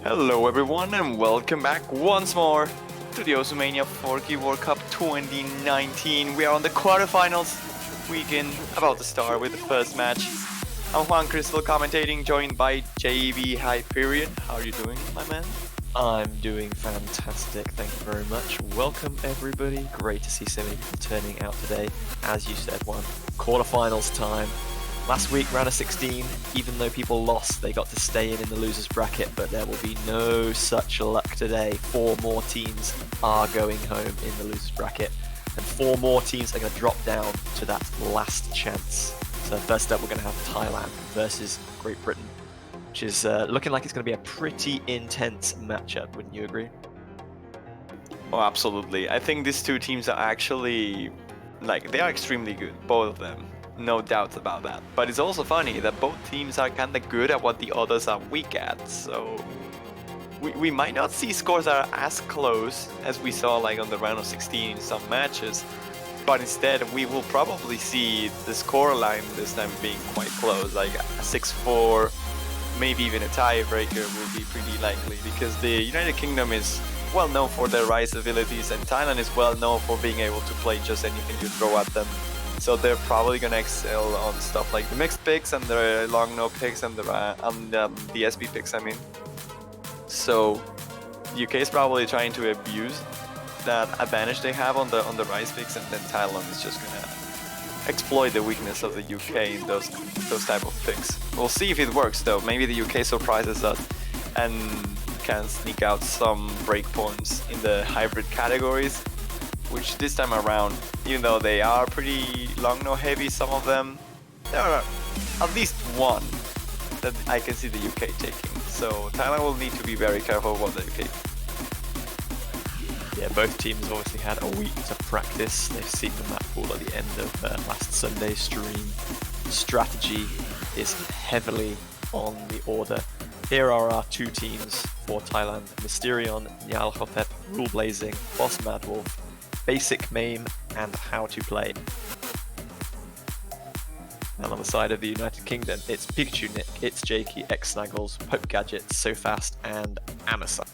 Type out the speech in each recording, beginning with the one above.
Hello everyone and welcome back once more to the Mania 4K World Cup 2019. We are on the quarterfinals weekend, about to start with the first match. I'm Juan Crystal commentating, joined by JV Hyperion. How are you doing, my man? I'm doing fantastic, thank you very much. Welcome everybody, great to see so many people turning out today. As you said, Juan, quarterfinals time. Last week, round of 16, even though people lost, they got to stay in the losers bracket, but there will be no such luck today. 4 more teams are going home in the losers bracket, and 4 more teams are going to drop down to that last chance. So first up, we're going to have Thailand versus Great Britain, which is looking like it's going to be a pretty intense matchup, wouldn't you agree? Oh, absolutely. I think these two teams are actually, they are extremely good, both of them. No doubts about that. But it's also funny that both teams are kind of good at what the others are weak at. So we might not see scores that are as close as we saw on the round of 16 in some matches. But instead, we will probably see the score line this time being quite close, like a 6-4, maybe even a tiebreaker will be pretty likely, because the United Kingdom is well known for their Rise abilities, and Thailand is well known for being able to play just anything you throw at them. So they're probably gonna excel on stuff like the mixed picks and the long no picks and the SB picks. I mean, so UK is probably trying to abuse that advantage they have on the Rise picks, and then Thailand is just gonna exploit the weakness of the UK in those type of picks. We'll see if it works though. Maybe the UK surprises us and can sneak out some breakpoints in the hybrid categories, which this time around, even though they are pretty long no heavy, some of them, there are at least one that I can see the UK taking. So Thailand will need to be very careful what the UK. Yeah, both teams obviously had a week to practice. They've seen the map pool at the end of last Sunday's stream. Strategy is heavily on the order. Here are our 2 teams for Thailand: Mysterion, Nyal Hotep, Rule Blazing, Boss Madwolf, Basic Maim, and How to Play. And on the side of the United Kingdom, it's Pikachu Nick, it's Jakey, X Snaggles, Pope Gadget, So Fast, and Amasa.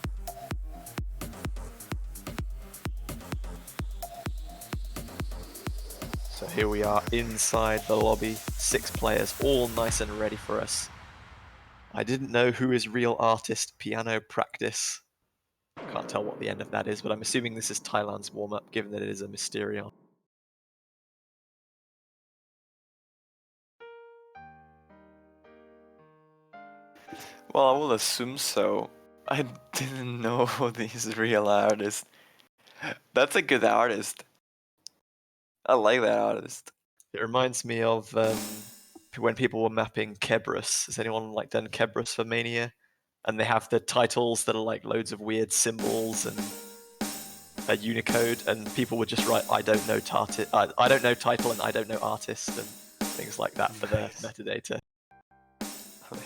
So here we are inside the lobby, 6 players, all nice and ready for us. I didn't know who is real artist piano practice. Can't tell what the end of that is, but I'm assuming this is Thailand's warm-up, given that it is a Mysterion. Well, I will assume so. I didn't know this real artist. That's a good artist. I like that artist. It reminds me of when people were mapping Kerberos. Has anyone done Kerberos for Mania? And they have the titles that are loads of weird symbols and a Unicode, and people would just write, I don't know I don't know title and I don't know artist, and things like that for their metadata.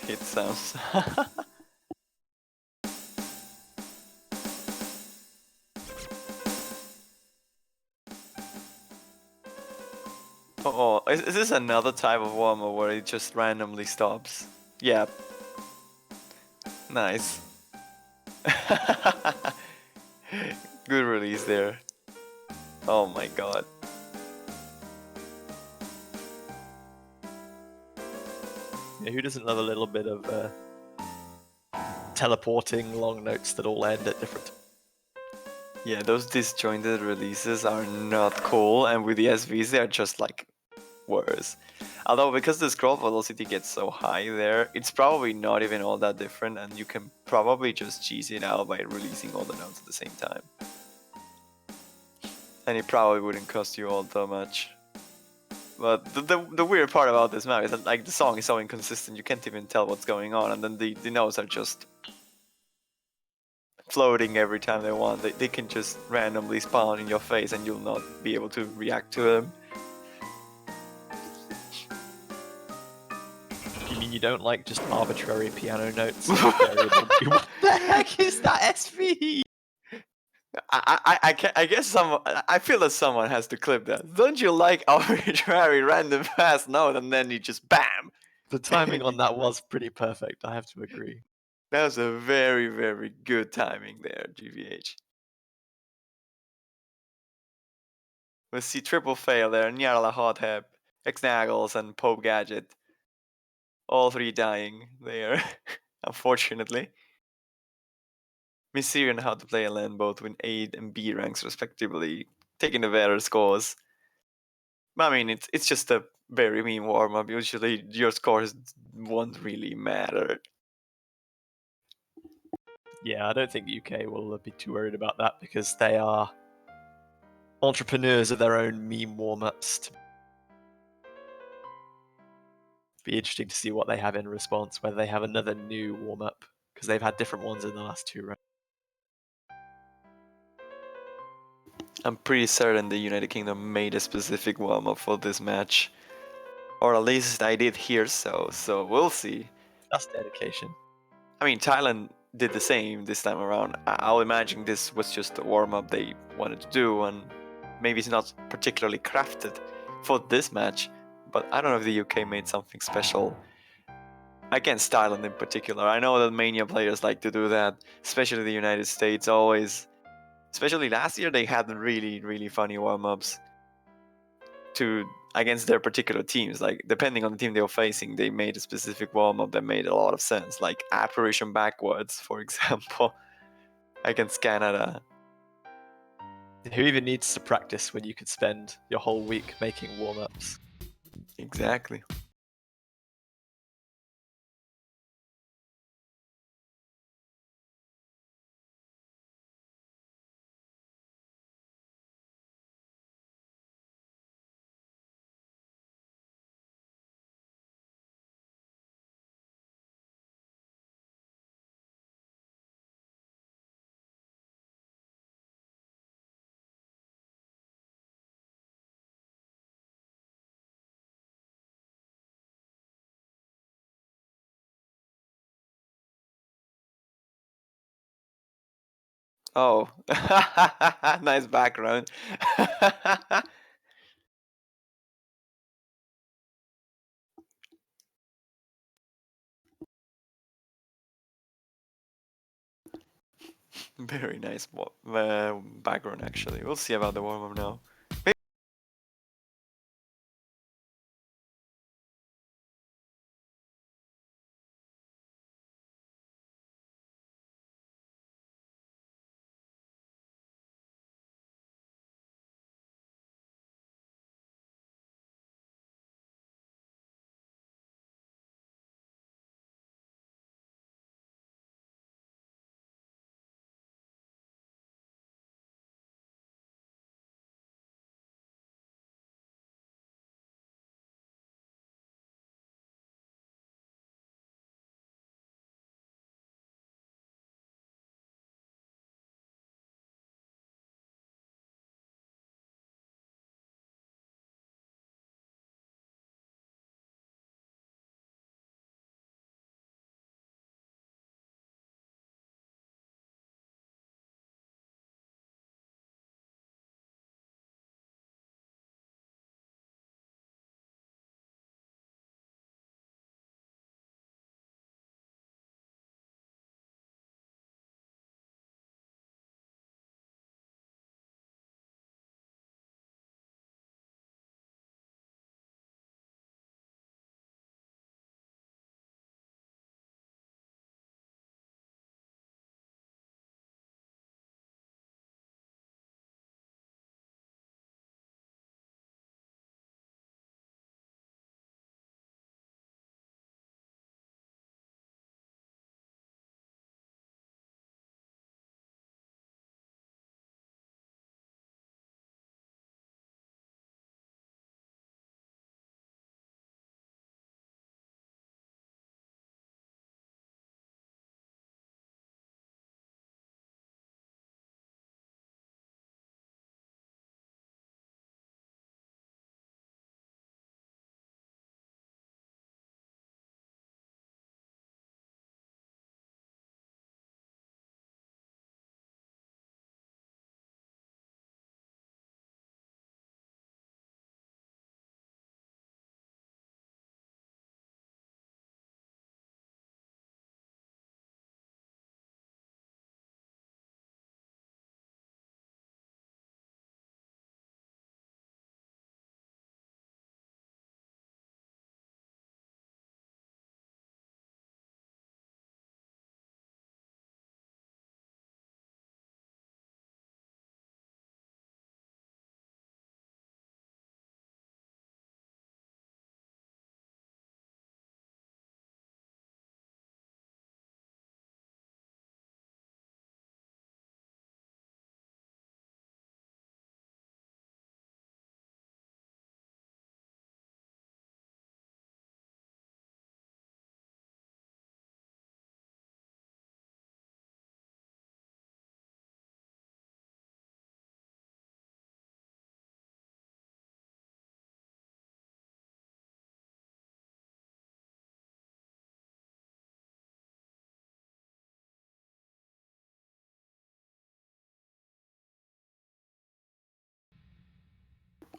It sounds. Oh, is this another type of warmer where it just randomly stops? Yeah. Nice. Good release there. Oh my god. Yeah, who doesn't love a little bit of teleporting long notes that all end at different... Yeah, those disjointed releases are not cool, and with the SVs they are just worse. Although because the scroll velocity gets so high there, it's probably not even all that different, and you can probably just cheese it out by releasing all the notes at the same time. And it probably wouldn't cost you all that much. But the weird part about this map is that the song is so inconsistent, you can't even tell what's going on, and then the notes are just floating every time they want. They can just randomly spawn in your face and you'll not be able to react to them. You mean you don't like just arbitrary piano notes? What the heck is that SV? I guess I feel that someone has to clip that. Don't you like arbitrary random fast note and then you just BAM? The timing on that was pretty perfect, I have to agree. That was a very, very good timing there, GVH. We'll see triple fail there. Nyarla Hothep, Xnaggles, and Pope Gadget. All three dying there, unfortunately. Mysterion how to play a land both with A and B ranks respectively, taking the better scores. I mean, it's just a very mean warm-up. Usually your scores won't really matter. Yeah, I don't think UK will be too worried about that because they are entrepreneurs of their own meme warm-ups. Be interesting to see what they have in response, whether they have another new warm-up, because they've had different ones in the last 2 rounds. I'm pretty certain the United Kingdom made a specific warm-up for this match. Or at least I did hear so we'll see. That's dedication. I mean, Thailand did the same this time around. I'll imagine this was just a warm-up they wanted to do, and maybe it's not particularly crafted for this match, but I don't know if the UK made something special against Thailand in particular. I know that Mania players like to do that, especially the United States always. Especially last year, they had really, really funny warm-ups to against their particular teams. Like depending on the team they were facing, they made a specific warm-up that made a lot of sense. Like apparition backwards, for example, against Canada. Who even needs to practice when you could spend your whole week making warm-ups? Exactly. Oh, nice background. Very nice background, actually. We'll see about the warm-up now.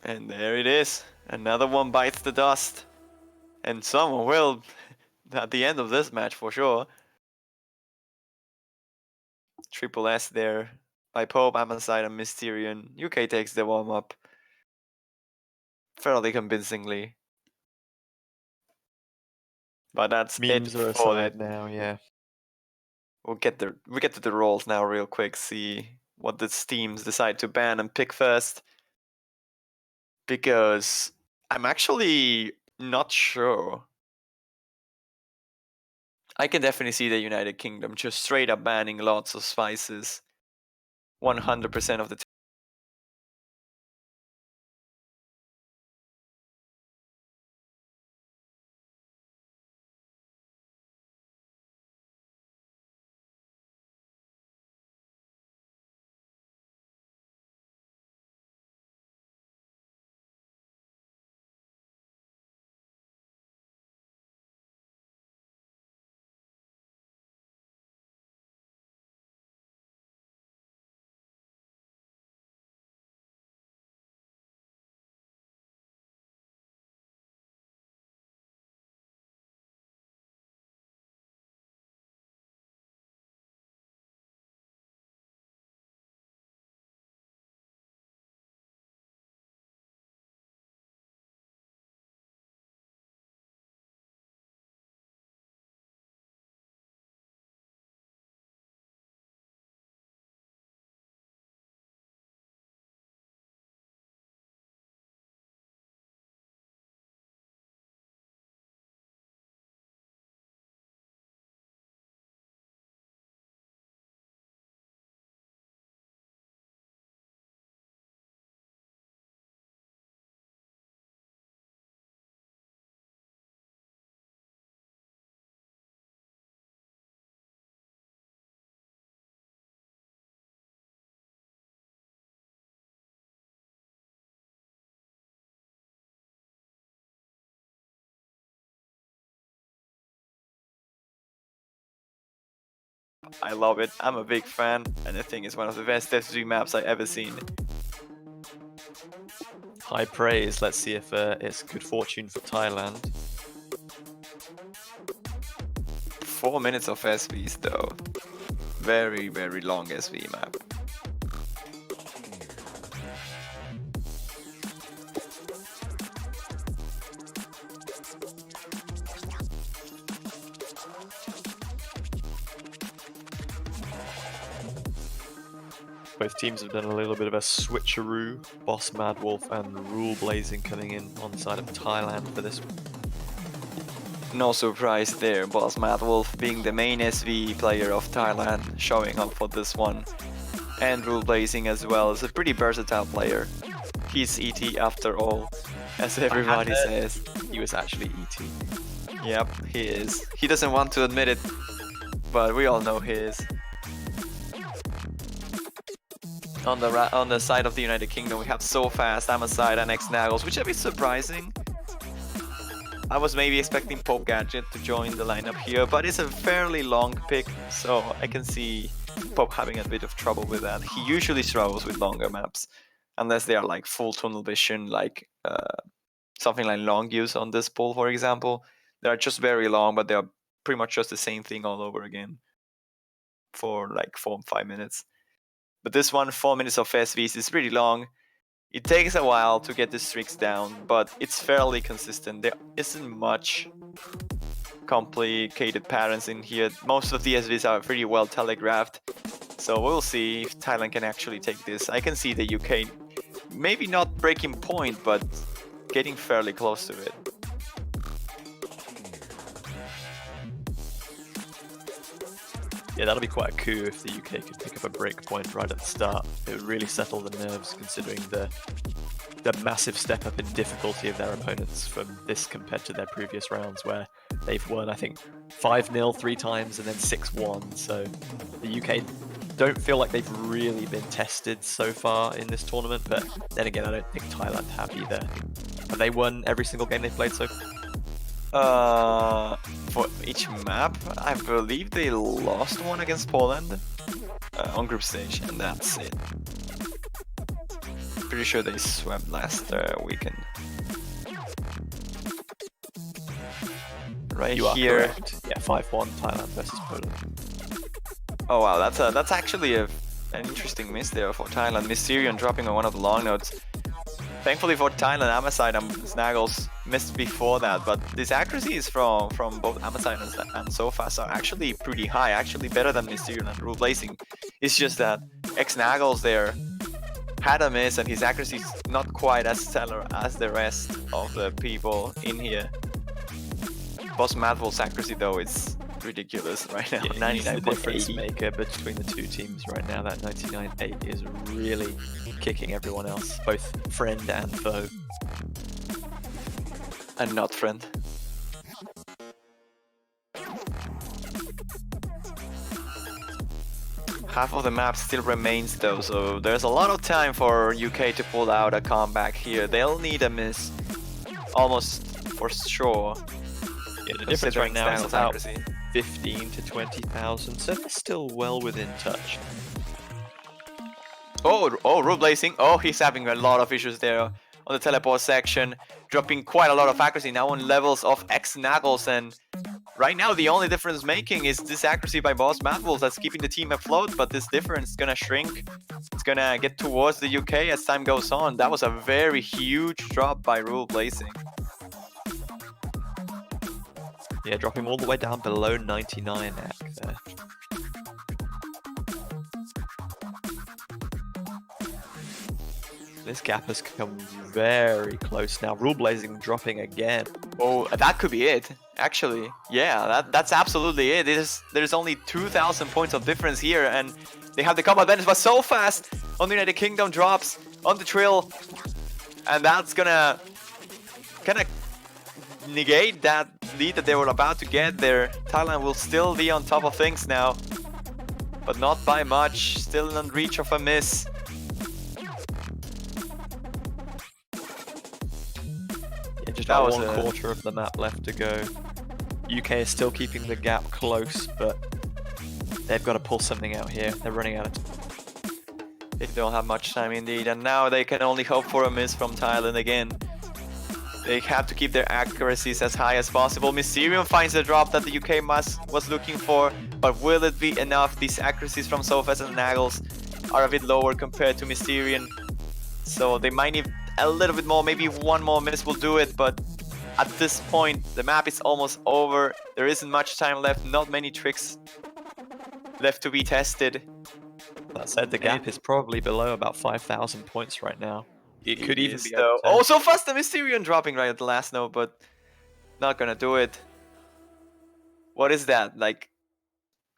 And there it is. Another one bites the dust. And someone will at the end of this match for sure. Triple S there by Pope, Amosite, and Mysterion. UK takes the warm up fairly convincingly. But that's Memes it are for aside now, yeah. We'll get to the roles now real quick, see what the teams decide to ban and pick first. Because I'm actually not sure. I can definitely see the United Kingdom just straight up banning lots of spices 100% of the time. I love it. I'm a big fan, and I think it's one of the best SG maps I've ever seen. High praise. Let's see if it's good fortune for Thailand. 4 minutes of SVs though. Very, very long SV map. Both teams have done a little bit of a switcheroo. Boss Madwolf and Rule Blazing coming in on the side of Thailand for this one. No surprise there, Boss Madwolf being the main SV player of Thailand, showing up for this one. And Rule Blazing as well is a pretty versatile player. He's ET after all, as everybody says. He was actually ET. Yep, he is. He doesn't want to admit it, but we all know he is. On the side of the United Kingdom, we have So Fast, Amosite, and X-Naggles, which is a bit surprising. I was maybe expecting Pope Gadget to join the lineup here, but it's a fairly long pick, so I can see Pope having a bit of trouble with that. He usually struggles with longer maps, unless they are like full tunnel vision, like something like Long Use on this pool, for example. They are just very long, but they are pretty much just the same thing all over again for like 4 or 5 minutes. But this one, 4 minutes of SVs, is pretty long. It takes a while to get the streaks down, but it's fairly consistent. There isn't much complicated patterns in here. Most of the SVs are pretty well telegraphed. So we'll see if Thailand can actually take this. I can see the UK maybe not breaking point, but getting fairly close to it. Yeah, that'll be quite a coup if the UK could pick up a break point right at the start. It would really settle the nerves considering the massive step up in difficulty of their opponents from this compared to their previous rounds where they've won, I think, 5-0 3 times and then 6-1. So the UK don't feel like they've really been tested so far in this tournament, but then again, I don't think Thailand have either. Have they won every single game they've played so far? For each map, I believe they lost one against Poland on group stage, and that's it. Pretty sure they swept last weekend. Right You are here. correct. Yeah, 5-1 Thailand versus Poland. Oh wow, that's actually an interesting miss there for Thailand. Mysterion dropping on one of the long notes. Thankfully for Thailand, Amaside and Snaggles missed before that, but these accuracies from both Amaside and Sofas are actually pretty high, actually better than Mysterion and Rule Blazing. It's just that Snaggles there had a miss and his accuracy is not quite as stellar as the rest of the people in here. Boss Madvol's accuracy though is ridiculous right now. Yeah, 99 the difference maker between the two teams right now. That 99.8 is really kicking everyone else, both friend and foe. And not friend. Half of the map still remains though, so there's a lot of time for UK to pull out a comeback here. They'll need a miss almost for sure. Yeah, the difference right now is Snaggles' about accuracy. 15 to 20,000, so they're still well within touch. Oh, Rule Blazing. Oh, he's having a lot of issues there on the teleport section, dropping quite a lot of accuracy now on levels of Snaggles, and right now the only difference making is this accuracy by Boss Madvol's that's keeping the team afloat, but this difference is gonna shrink. It's gonna get towards the UK as time goes on. That was a very huge drop by Rule Blazing. Yeah, dropping all the way down below 99 there. This gap has come very close now. Rule Blazing dropping again. Oh, that could be it, actually. Yeah, that's absolutely it. There's only 2,000 points of difference here, and they have the combat advantage, but so fast on the United Kingdom drops on the Trill, and that's gonna kind of negate that lead that they were about to get there. Thailand will still be on top of things now, but not by much. Still in reach of a miss. Yeah, just That about was one quarter of the map left to go. UK is still keeping the gap close, but they've got to pull something out here. They're running out of time. They don't have much time indeed, and now they can only hope for a miss from Thailand again. They have to keep their accuracies as high as possible. Mysterion finds the drop that the UK was looking for, but will it be enough? These accuracies from Sofas and Snaggles are a bit lower compared to Mysterion, so they might need a little bit more. Maybe one more miss will do it, but at this point the map is almost over. There isn't much time left, not many tricks left to be tested. That said, the gap is probably below about 5,000 points right now. It could even be though. over 10. Oh, so fast the Mysterion dropping right at the last note, but not gonna do it. What is that? Like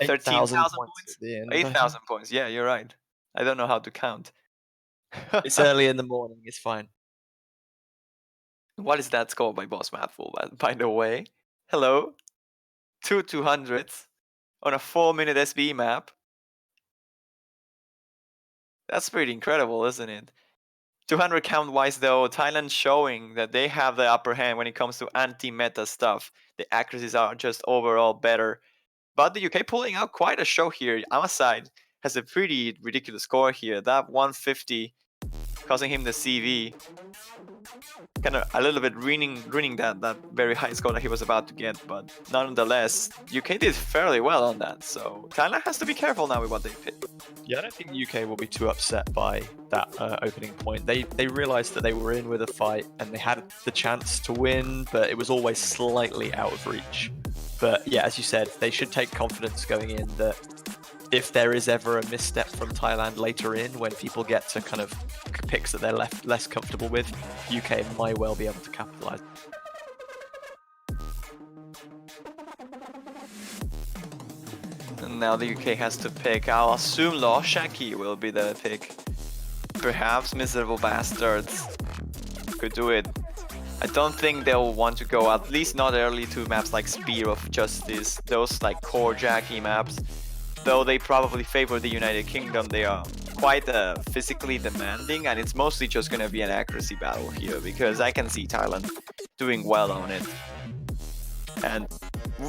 13,000 points? at the end. 8,000 points. Yeah, you're right. I don't know how to count. It's early in the morning. It's fine. What is that score by Boss Madful, by the way? Hello? 200s on a 4-minute SB map. That's pretty incredible, isn't it? 200 count wise though, Thailand showing that they have the upper hand when it comes to anti-meta stuff. The accuracies are just overall better. But the UK pulling out quite a show here. Amaside has a pretty ridiculous score here. That 150 causing him the CV. Kind of a little bit ruining that very high score that he was about to get, but nonetheless, UK did fairly well on that, so Thailand has to be careful now with what they pick. Yeah, I don't think the UK will be too upset by that opening point. They realised that they were in with a fight and they had the chance to win, but it was always slightly out of reach. But yeah, as you said, they should take confidence going in that if there is ever a misstep from Thailand later in, when people get to kind of picks that they're less comfortable with, UK might well be able to capitalize. And now the UK has to pick. I'll assume Shaki will be the pick. Perhaps Miserable Bastards could do it. I don't think they'll want to go, at least not early, to maps like Spear of Justice, those like core Jackie maps. Though they probably favor the United Kingdom, they are quite physically demanding, and it's mostly just going to be an accuracy battle here, because I can see Thailand doing well on it. And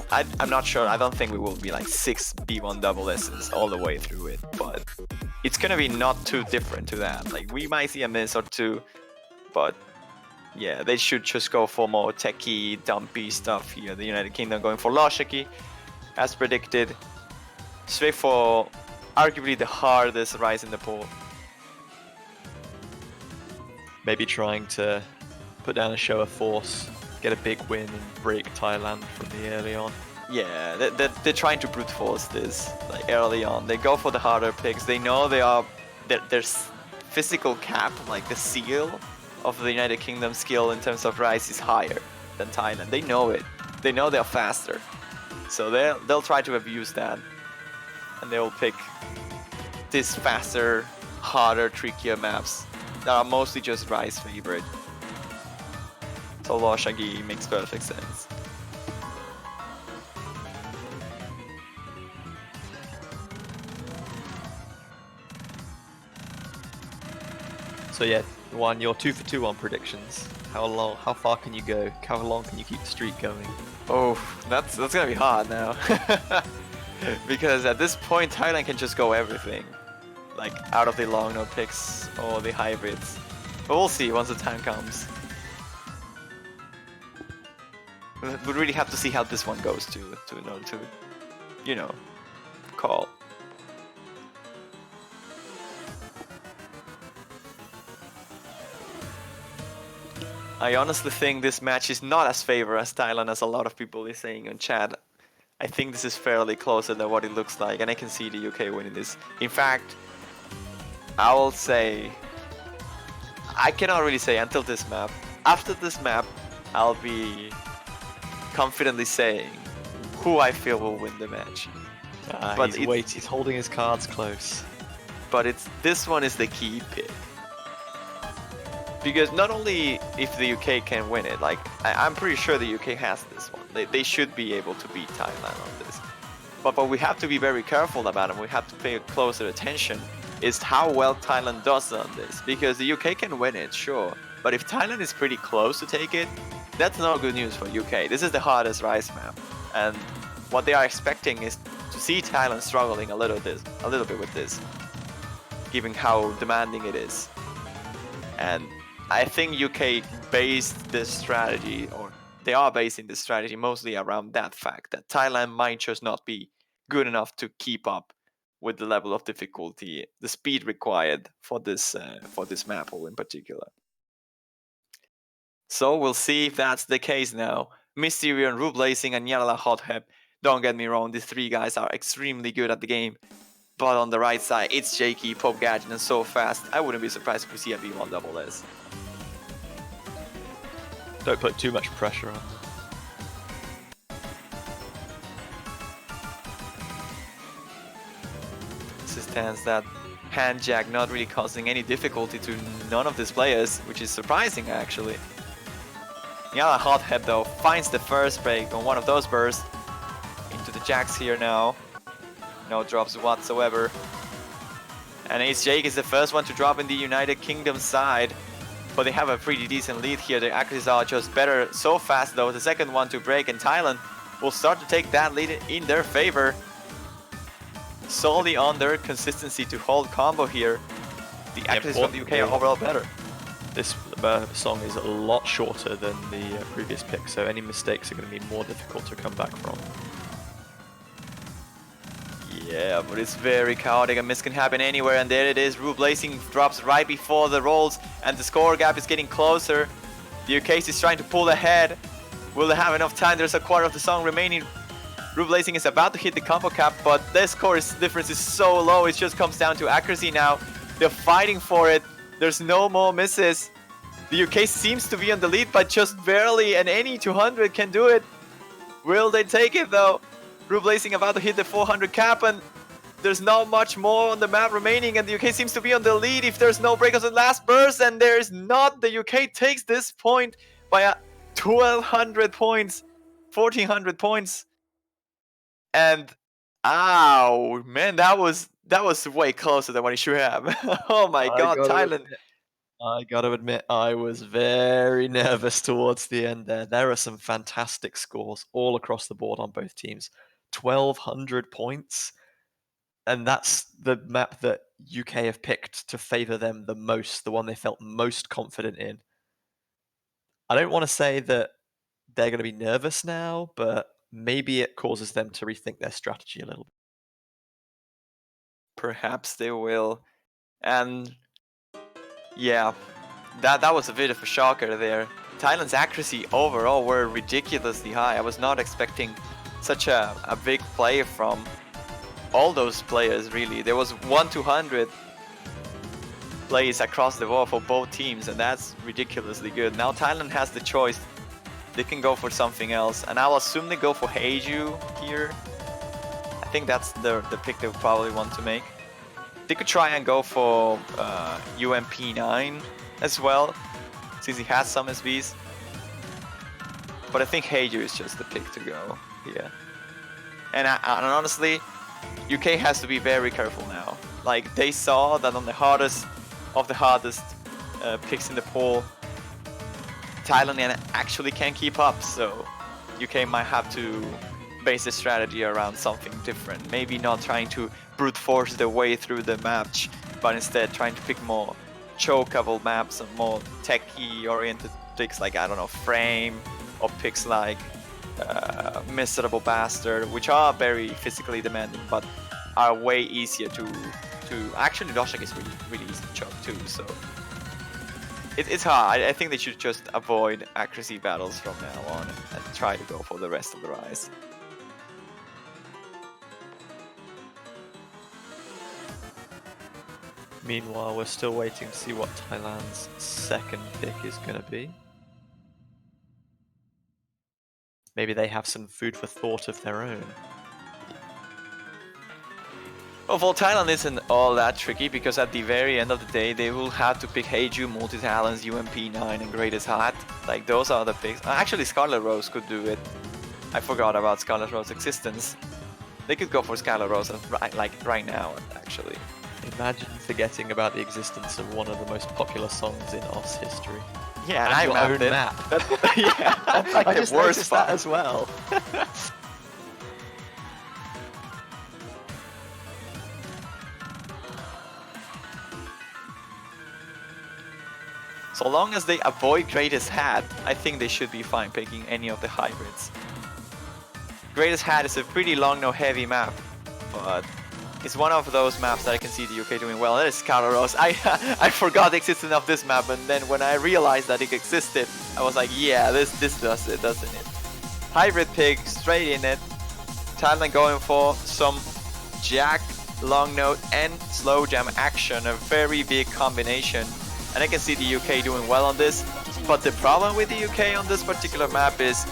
I'm not sure, I don't think we will be like 6 B1 double S's all the way through it, but it's gonna be not too different to that. Like, we might see a miss or two, but yeah, they should just go for more techie, dumpy stuff here. The United Kingdom going for Loshaki, as predicted. Swift for arguably the hardest rise in the pool. Maybe trying to put down a show of force, get a big win and break Thailand from the early on. Yeah, they're trying to brute force this like early on. They go for the harder picks. They know their physical cap, like the seal of the United Kingdom skill in terms of rise is higher than Thailand. They know it. They know they're faster. So they'll try to abuse that. And they will pick these faster, harder, trickier maps that are mostly just rise favorite. So Loshagi makes perfect sense. So yeah, Juan, you're 2 for 2 on predictions. How far can you go? How long can you keep the streak going? Oh, that's gonna be hard now. Because at this point, Thailand can just go everything. Like, out of the long no picks or the hybrids. But we'll see once the time comes. We really have to see how this one goes to in order to, you know, call. I honestly think this match is not as favored as Thailand as a lot of people is saying on chat. I think this is fairly closer than what it looks like, and I can see the UK winning this. In fact, I will say, I cannot really say until this map. After this map, I'll be confidently saying who I feel will win the match. But he's holding his cards close. But this one is the key pick. Because not only if the UK can win it, like I'm pretty sure the UK has this one. They should be able to beat Thailand on this. But what we have to be very careful about, and we have to pay closer attention, is how well Thailand does on this. Because the UK can win it, sure. But if Thailand is pretty close to take it, that's not good news for UK. This is the hardest rise map. And what they are expecting is to see Thailand struggling a little bit with this, given how demanding it is. And I think UK based this strategy, or they are basing this strategy mostly around that fact that Thailand might just not be good enough to keep up with the level of difficulty, the speed required for this map hole in particular. So we'll see if that's the case now. Mysterio and Rublazing and Yalala Hothep. Don't get me wrong, these three guys are extremely good at the game. But on the right side, it's Jakey, Pope Gadget, and so fast. I wouldn't be surprised if we see a V1 double S. Don't put too much pressure on. This stands that hand jack not really causing any difficulty to none of these players, which is surprising actually. Yala Hothead though finds the first break on one of those bursts. Into the jacks here now. No drops whatsoever. And Ace Jake is the first one to drop in the United Kingdom side. But they have a pretty decent lead here. The accuracies are just better. So fast though. The second one to break, and Thailand will start to take that lead in their favor. Solely on their consistency to hold combo here. The accuracies from the UK are overall better. This song is a lot shorter than the previous pick, so any mistakes are going to be more difficult to come back from. Yeah, but it's very chaotic. A miss can happen anywhere, and there it is. Rublazing drops right before the rolls, and the score gap is getting closer. The UK is trying to pull ahead. Will they have enough time? There's a quarter of the song remaining. Rublazing is about to hit the combo cap, but the score difference is so low. It just comes down to accuracy now. They're fighting for it. There's no more misses. The UK seems to be on the lead, but just barely, and any 200 can do it. Will they take it though? Rublazing about to hit the 400 cap, and there's not much more on the map remaining, and the UK seems to be on the lead if there's no break of the last burst, and there is not. The UK takes this point by 1,200 points, 1,400 points, and ow, man, that was way closer than what it should have. Oh my god, Thailand. I gotta admit, I was very nervous towards the end there. There are some fantastic scores all across the board on both teams. 1,200 points. And that's the map that UK have picked to favor them the most, the one they felt most confident in. I don't want to say that they're going to be nervous now, but maybe it causes them to rethink their strategy a little bit. Perhaps they will. And yeah, that was a bit of a shocker there. Thailand's accuracy overall were ridiculously high. I was not expecting such a big play from all those players, really. There was 1-200 plays across the board for both teams, and that's ridiculously good. Now Thailand has the choice. They can go for something else, and I'll assume they go for Heiju here. I think that's the pick they would probably want to make. They could try and go for UMP9 as well, since he has some SVs. But I think Heiju is just the pick to go here. And honestly, UK has to be very careful now. Like, they saw that on the hardest of the hardest picks in the pool, Thailand actually can't keep up, so UK might have to base the strategy around something different. Maybe not trying to brute force their way through the match, but instead trying to pick more chokeable maps and more techie oriented picks like, I don't know, Frame, or picks like Miserable Bastard, which are very physically demanding but are way easier to actually Doshak is really easy to choke too, so it's hard. I think they should just avoid accuracy battles from now on and try to go for the rest of the rise. Meanwhile, we're still waiting to see what Thailand's second pick is going to be. Maybe they have some food for thought of their own. Well, Thailand isn't all that tricky because at the very end of the day, they will have to pick Heiju, Multi-Talents, UMP9, and Greatest Hat. Like, those are the picks. Actually, Scarlet Rose could do it. I forgot about Scarlet Rose's existence. They could go for Scarlet Rose right now, actually. Imagine forgetting about the existence of one of the most popular songs in OS history. Yeah, and I your mapped own it. map. Yeah, that's like I the just worst noticed that part. as well. So long as they avoid Greatest Hat, I think they should be fine picking any of the hybrids. Greatest Hat is a pretty long no heavy map, but it's one of those maps that I can see the UK doing well. That is Scarlet Rose. I forgot the existence of this map, and then when I realized that it existed, I was like, yeah, this does it, doesn't it? Hybrid pick, straight in it. Thailand going for some Jack, long note, and slow jam action, a very big combination. And I can see the UK doing well on this, but the problem with the UK on this particular map is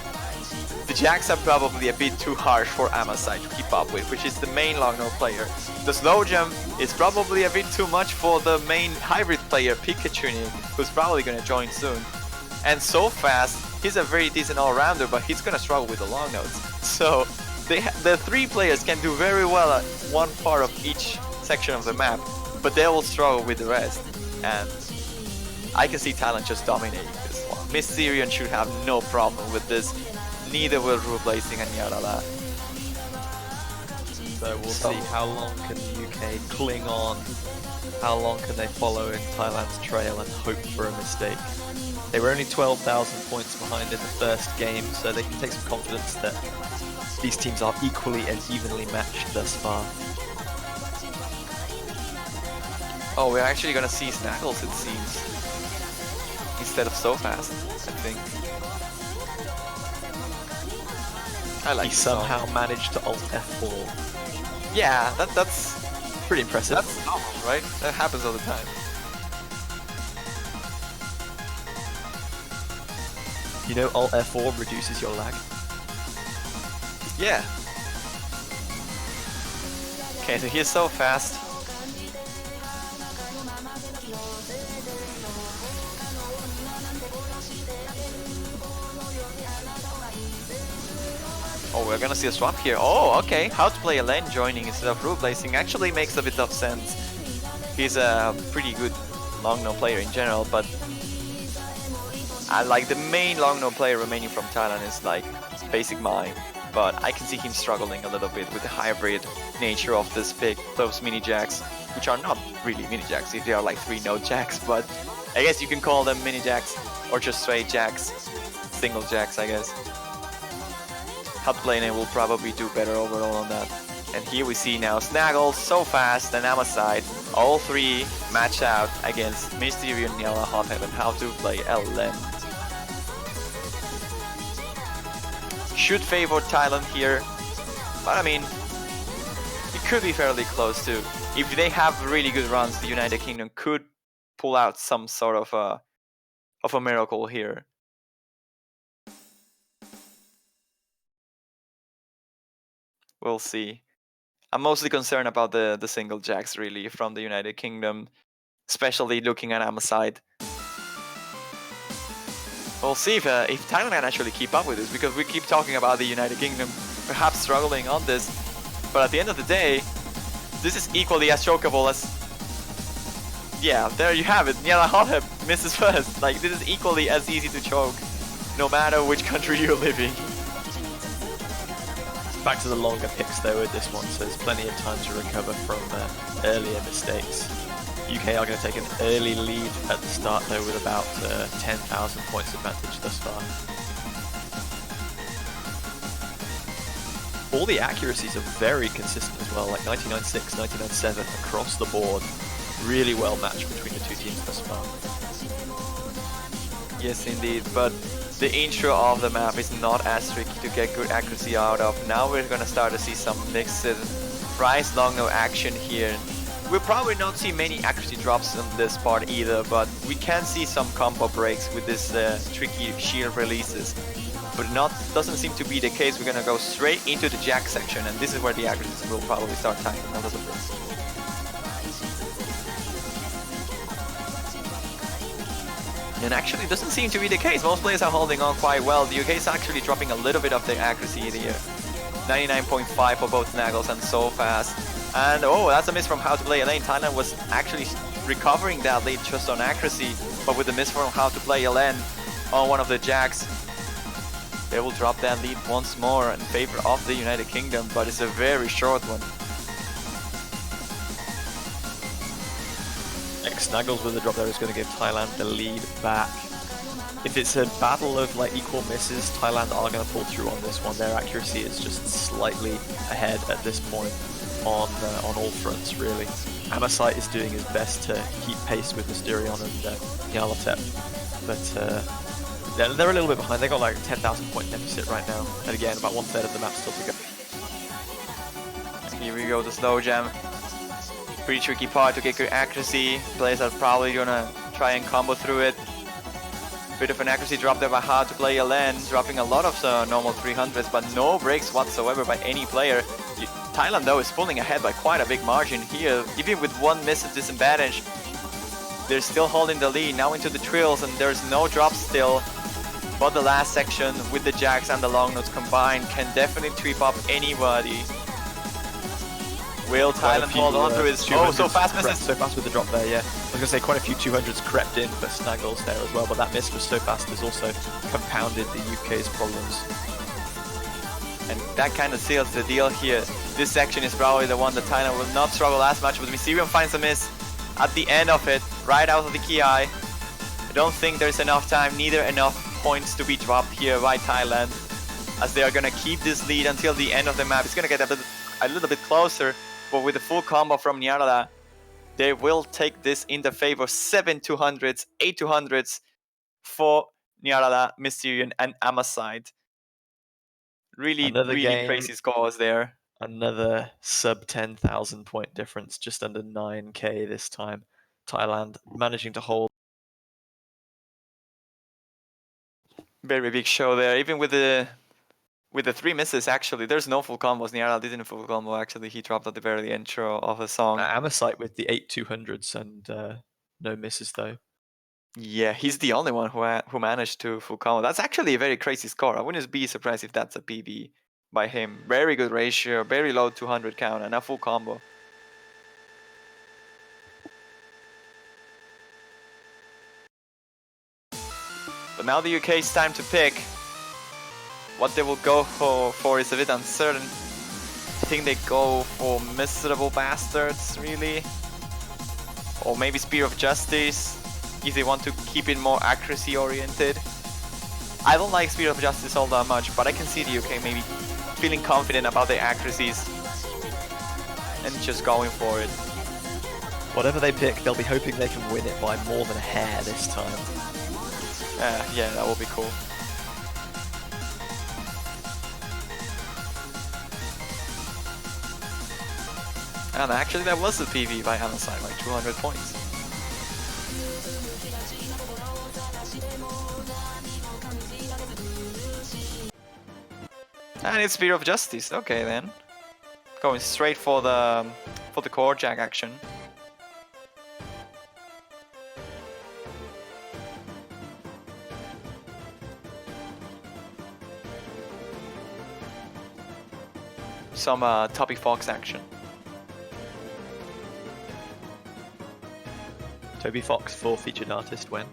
the Jacks are probably a bit too harsh for Amasai to keep up with, which is the main long note player. The slow jump is probably a bit too much for the main hybrid player, Pikachu, who's probably going to join soon. And so fast, he's a very decent all-rounder, but he's going to struggle with the long notes. So the three players can do very well at one part of each section of the map, but they will struggle with the rest. And I can see Thailand just dominating this one. Mysterion should have no problem with this. Neither will Rublazing and Yarala. So we'll see how long can the UK cling on, how long can they follow in Thailand's trail and hope for a mistake. They were only 12,000 points behind in the first game, so they can take some confidence that these teams are equally and evenly matched thus far. Oh, we're actually gonna see Snaggles, it seems, instead of So Fast, I think. I like He somehow managed to alt F4. Yeah, that's pretty impressive. That's normal, right? That happens all the time. You know, alt F4 reduces your lag. Yeah. Okay, so he's so fast. Oh, we're gonna see a swap here. Oh, okay. How to play a lane joining instead of Rublazing actually makes a bit of sense. He's a pretty good long no player in general, but I like the main long no player remaining from Thailand is like Basic Mime. but I can see him struggling a little bit with the hybrid nature of this pick, those mini jacks, which are not really mini jacks, they are like 3-note jacks, but I guess you can call them mini jacks, or just straight jacks, single jacks, I guess. Hot Planer will probably do better overall on that. And here we see now Snaggle, So Fast, and Amosite, all three match out against Mysterio, Niala, Hothead, and how to play LM. Should favor Thailand here, but I mean, it could be fairly close too. If they have really good runs, the United Kingdom could pull out some sort of a miracle here. We'll see. I'm mostly concerned about the single jacks really from the United Kingdom, especially looking at Amosite. We'll see if Thailand can actually keep up with this, because we keep talking about the United Kingdom perhaps struggling on this, but at the end of the day, this is equally as chokeable as... Yeah, there you have it, Niala Hothead misses first. Like, this is equally as easy to choke, no matter which country you're living. Back to the longer picks though with this one, so there's plenty of time to recover from earlier mistakes. UK are going to take an early lead at the start though, with about 10,000 points advantage thus far. All the accuracies are very consistent as well, like 99.6, 99.7 across the board. Really well matched between the two teams thus far. Yes indeed, but the intro of the map is not as tricky to get good accuracy out of. Now we're gonna start to see some mixed price long no action here. We'll probably not see many accuracy drops on this part either, but we can see some combo breaks with this tricky shield releases. But doesn't seem to be the case. We're gonna go straight into the jack section, and this is where the accuracies will probably start tanking a little bit. And actually it doesn't seem to be the case. Most players are holding on quite well. The UK is actually dropping a little bit of their accuracy here. 99.5 for both Snaggles and So Fast. And oh, that's a miss from How to Play a Lane. Thailand was actually recovering that lead just on accuracy, but with the miss from How to Play a Lane on one of the jacks, they will drop that lead once more in favor of the United Kingdom, but it's a very short one. Snaggles with the drop there is going to give Thailand the lead back. If it's a battle of like equal misses, Thailand are going to pull through on this one. Their accuracy is just slightly ahead at this point on all fronts, really. Amosite is doing his best to keep pace with Mysterion and Nyarlathotep, but they're a little bit behind. They got like a 10,000 point deficit right now, and again, about 1/3 of the map still to go. Here we go, the slow jam. Pretty tricky part to get good accuracy. Players are probably gonna try and combo through it. Bit of an accuracy drop there by How to Play a Lane, dropping a lot of normal 300s, but no breaks whatsoever by any player. Thailand though is pulling ahead by quite a big margin here. Even with one miss of disadvantage, they're still holding the lead. Now into the trills, and there's no drop still. But the last section with the jacks and the long notes combined can definitely trip up anybody. Will Thailand hold on to his... Oh, So Fast misses. So Fast with the drop there, yeah. I was going to say quite a few 200s crept in for Snaggles there as well, but that miss for So Fast has also compounded the UK's problems. And that kind of seals the deal here. This section is probably the one that Thailand will not struggle as much, but Mysterion finds a miss at the end of it, right out of the key eye. I don't think there's enough time, neither enough points to be dropped here by Thailand, as they are going to keep this lead until the end of the map. It's going to get a little bit closer. But with the full combo from Nyarla, they will take this in their favor. 7 200s, 8 200s for Nyarla, Mysterion, and Amosite. Really crazy scores there. Another sub 10,000 point difference, just under 9k this time. Thailand managing to hold. Very big show there, even with the 3 misses. Actually, there's no full combos. Niala didn't full combo. Actually, he dropped at the very intro of the song. Amosite with the 8 200s and no misses though. Yeah, he's the only one who managed to full combo. That's actually a very crazy score. I wouldn't be surprised if that's a PB by him. Very good ratio, very low 200 count, and a full combo. But now the UK's time to pick. What they will go for is a bit uncertain. I think they go for Miserable Bastards, really. Or maybe Spear of Justice, if they want to keep it more accuracy oriented. I don't like Spear of Justice all that much, but I can see the UK maybe feeling confident about their accuracies and just going for it. Whatever they pick, they'll be hoping they can win it by more than a hair this time. Yeah, that will be cool. And actually that was the PV by Amazon, like 200 points. And it's Spear of Justice, okay then. Going straight for the core jack action. Some Toppy Fox action. Toby Fox for featured artist when?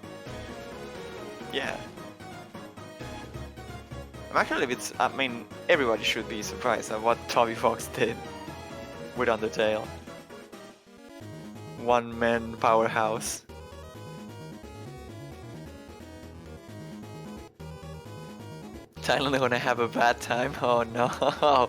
Yeah. I mean, everybody should be surprised at what Toby Fox did with Undertale. One-man powerhouse. Thailand are gonna have a bad time. Oh no.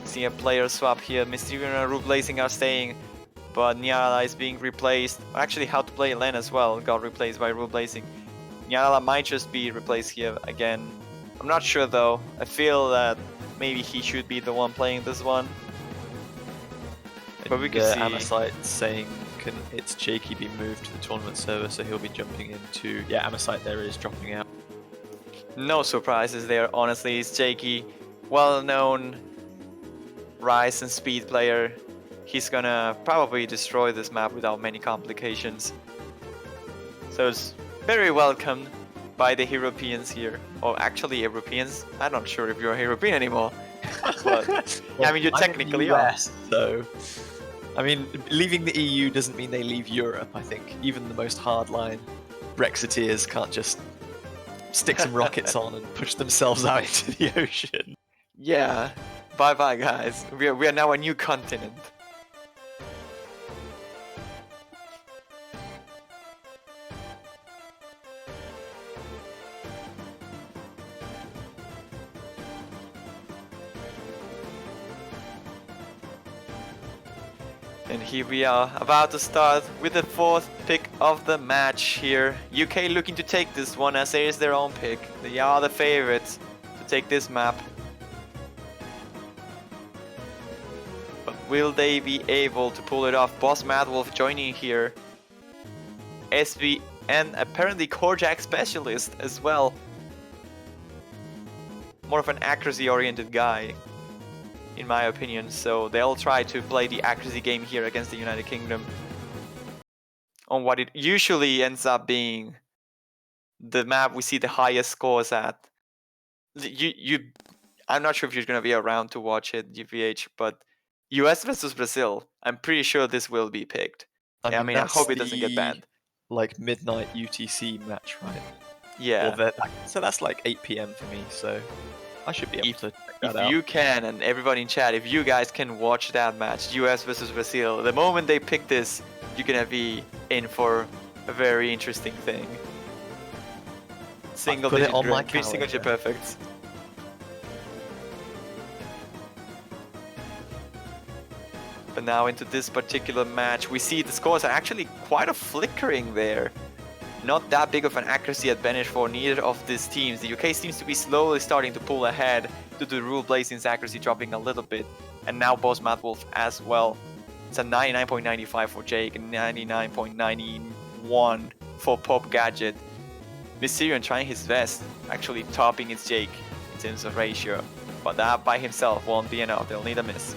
See a player swap here. Mysterion and Root Blazing are staying, but Nyala is being replaced. Actually, How to Play Len as well got replaced by Root Blazing. Nyala might just be replaced here again. I'm not sure though. I feel that maybe he should be the one playing this one. But we can see Amosite saying, can its Jakey be moved to the tournament server, so he'll be jumping into... Yeah, Amosite there is dropping out. No surprises there, honestly. It's Jakey, well-known Rise and Speed player. He's gonna probably destroy this map without many complications. So it's very welcomed by the Europeans here. Or actually Europeans. I'm not sure if you're a European anymore. But, well, I mean, you technically are. So, I mean, leaving the EU doesn't mean they leave Europe, I think. Even the most hardline Brexiteers can't just stick some rockets on and push themselves out into the ocean. Yeah. Bye-bye, guys. We are now a new continent. And here we are, about to start with the fourth pick of the match here. UK looking to take this one as it is their own pick. They are the favorites to take this map. But will they be able to pull it off? Boss Mad Wolf joining here. SB and apparently Corjack Specialist as well. More of an accuracy oriented guy, in my opinion, so they'll try to play the accuracy game here against the United Kingdom on what it usually ends up being the map we see the highest scores at. I'm not sure if you're gonna be around to watch it, UVH, but US versus Brazil, I'm pretty sure this will be picked. I mean, I hope it doesn't get banned. Like midnight UTC match, right? Yeah. So that's like 8 PM for me, so I should be able to check that out. If you can, and everybody in chat, if you guys can watch that match, US versus Brazil, the moment they pick this, you're gonna be in for a very interesting thing. Single digit perfect. But now into this particular match, we see the scores are actually quite a flickering there. Not that big of an accuracy advantage for neither of these teams. The UK seems to be slowly starting to pull ahead due to Rule Blazing's accuracy dropping a little bit. And now Boss Mad Wolf as well. It's a 99.95 for Jake and 99.91 for Pop Gadget. Mysterion trying his best, actually topping its Jake in terms of ratio. But that by himself won't be enough, they'll need a miss.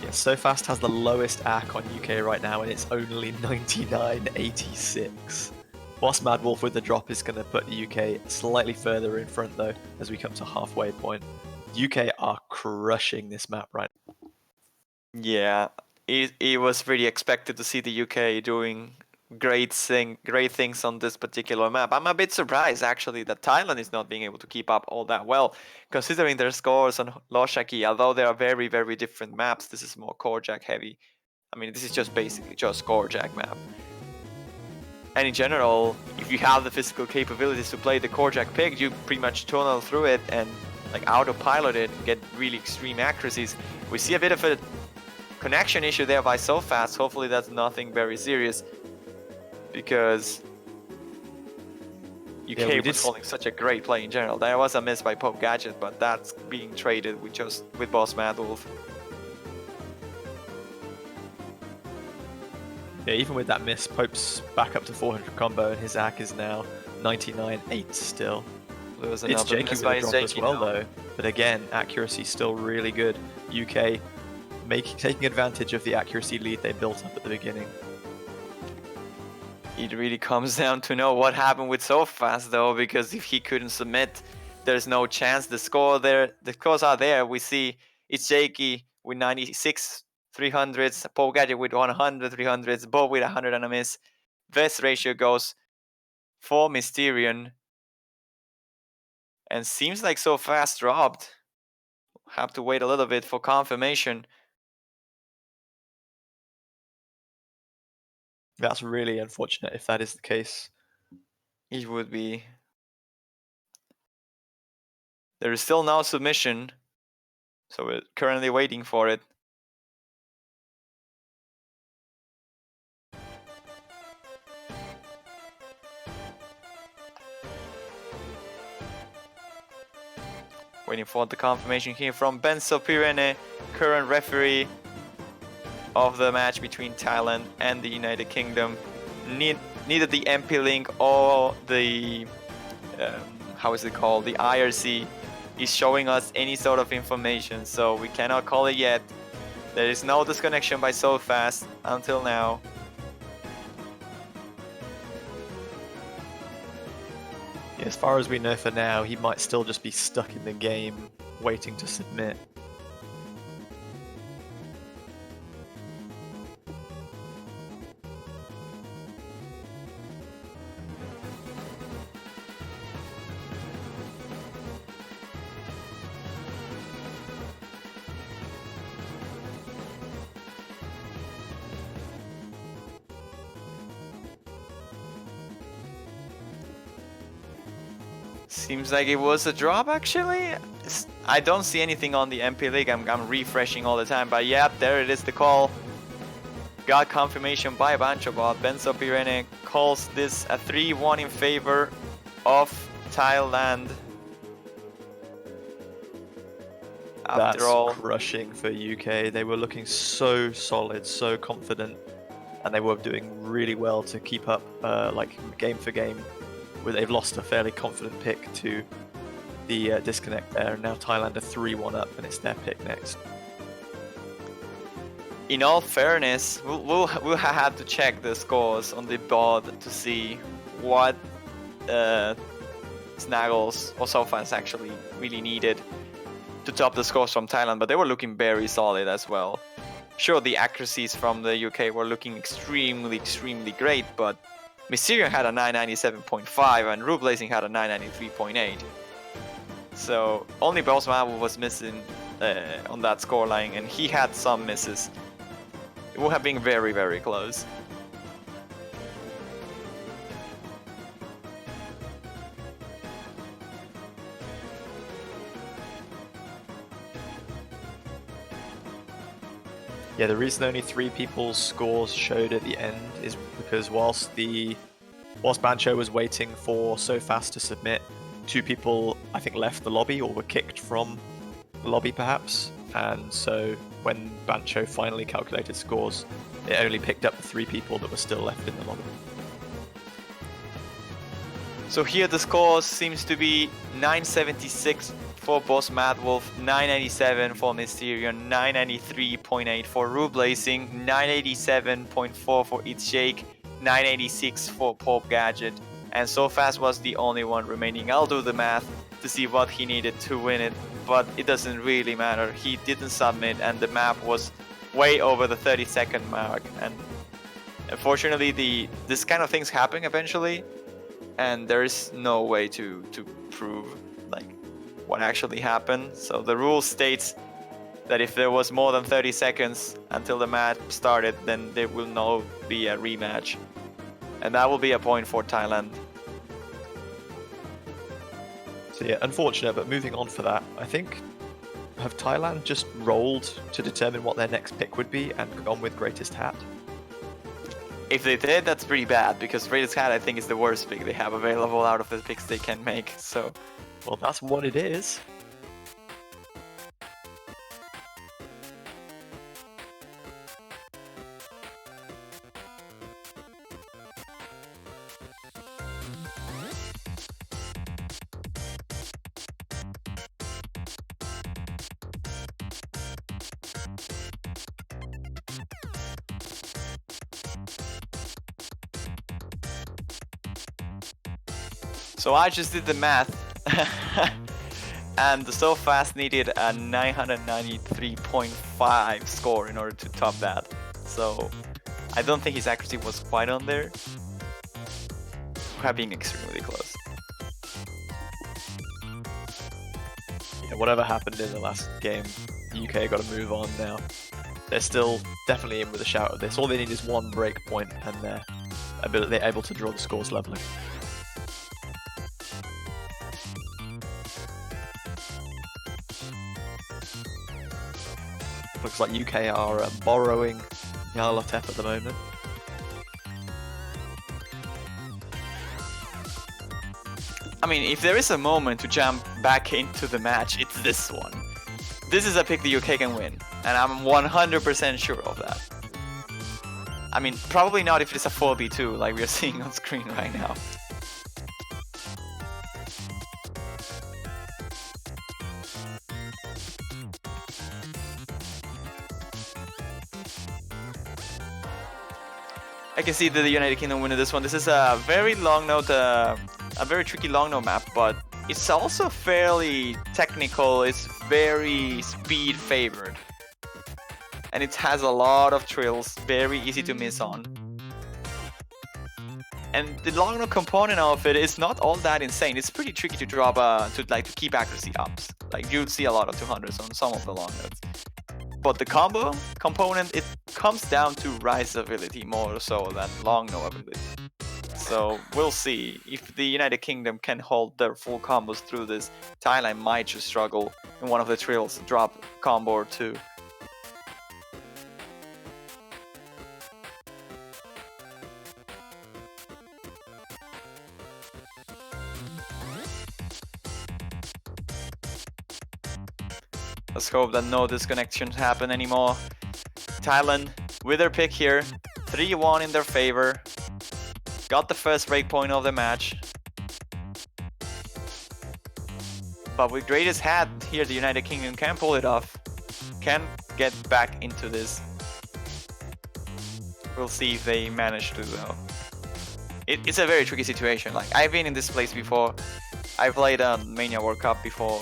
Yeah, So Fast has the lowest AC on UK right now, and it's only 99.86. Boss Mad Wolf with the drop is going to put the UK slightly further in front though, as we come to halfway point. UK are crushing this map right now. Yeah, it was really expected to see the UK doing great things on this particular map. I'm a bit surprised actually that Thailand is not being able to keep up all that well, considering their scores on Loshaki. Although they are very, very different maps, this is more core jack heavy. I mean, this is just basically just core jack map. And in general, if you have the physical capabilities to play the core jack pick, you pretty much tunnel through it and like autopilot it and get really extreme accuracies. We see a bit of a connection issue there by so fast. Hopefully that's nothing very serious, because UK was holding such a great play in general. There was a miss by Pope Gadget, but that's being traded with Boss Mad Wolf. Yeah, even with that miss, Pope's back up to 400 combo, and his AC is now 99.8 still. There was It's another Jakey miss with by a drop as well, now. though. But again, accuracy still really good. UK taking advantage of the accuracy lead they built up at the beginning. It really comes down to know what happened with so fast, though, because if he couldn't submit, there's no chance. The scores are there. We see it's Jakey with 96 300s, Paul Gadget with 100 300s, both with 100 and a miss. Best ratio goes for Mysterion, and seems like so fast dropped. Have to wait a little bit for confirmation. That's really unfortunate if that is the case. It would be. There is still no submission, so we're currently waiting for it. Waiting for the confirmation here from Benzo Pirene, current referee of the match between Thailand and the United Kingdom. Neither the MP link or the how is it called, the IRC is showing us any sort of information, so we cannot call it yet. There is no disconnection by so fast until now. Yeah, as far as we know for now, he might still just be stuck in the game, waiting to submit. Seems like it was a drop, actually. I don't see anything on the MP League. I'm refreshing all the time, but yeah, there it is, the call. Got confirmation by BanchoBot. Benzo Pirene calls this a 3-1 in favor of Thailand. That's crushing for UK. They were looking so solid, so confident, and they were doing really well to keep up like game for game. Where they've lost a fairly confident pick to the disconnect there, and now Thailand are 3-1 up, and it's their pick next. In all fairness, we'll have to check the scores on the board to see what Snaggles or Sofans actually really needed to top the scores from Thailand, but they were looking very solid as well. Sure, the accuracies from the UK were looking extremely, extremely great, but Mysterion had a 997.5 and Rue Blazing had a 993.8. So only Boss Mad was missing on that scoreline, and he had some misses. It would have been very, very close. Yeah, the reason only 3 people's scores showed at the end is because whilst Bancho was waiting for So Fast to submit, 2 people I think left the lobby or were kicked from the lobby perhaps, and so when Bancho finally calculated scores, it only picked up the 3 people that were still left in the lobby. So here the scores seems to be 976 for Boss Mad Wolf, 997 for Mysterion, 993.8 for Rue Blazing, 987.4 for It's Jake, 986 for Pope Gadget, and So Fast was the only one remaining. I'll do the math to see what he needed to win it, but it doesn't really matter. He didn't submit, and the map was way over the 30-second mark, and unfortunately this kind of things happen eventually, and there is no way to prove like what actually happened. So the rule states that if there was more than 30 seconds until the match started, then there will not be a rematch, and that will be a point for Thailand. So yeah, unfortunate, but moving on for that, I think, have Thailand just rolled to determine what their next pick would be and gone with Greatest Hat? If they did, that's pretty bad, because Greatest Hat I think is the worst pick they have available out of the picks they can make, so... Well, that's what it is. So I just did the math, and the So Fast needed a 993.5 score in order to top that. So I don't think his accuracy was quite on there. We're being extremely close. Yeah, whatever happened in the last game, the UK got to move on now. They're still definitely in with a shout at this. All they need is one break point, and they're able to draw the scores leveling. Looks like UK are borrowing Yarlotep at the moment. I mean, if there is a moment to jump back into the match, it's this one. This is a pick the UK can win, and I'm 100% sure of that. I mean, probably not if it's a 4v2 like we are seeing on screen right now. I can see that the United Kingdom winning this one. This is a very long note, a very tricky long note map, but it's also fairly technical. It's very speed favored, and it has a lot of trills, very easy to miss on. And the long note component of it is not all that insane. It's pretty tricky to drop to keep accuracy ups. Like you'd see a lot of 200s on some of the long notes. But the combo component, it comes down to rise ability more so than long no ability. So we'll see. If the United Kingdom can hold their full combos through this, Thailand might just struggle in one of the trills, drop combo or two. Let's hope that no disconnections happen anymore. Thailand with their pick here, 3-1 in their favor. Got the first breakpoint of the match. But with Greatest Hat here, the United Kingdom can pull it off. Can get back into this. We'll see if they manage to though. It's a very tricky situation. Like, I've been in this place before. I played a Mania World Cup before,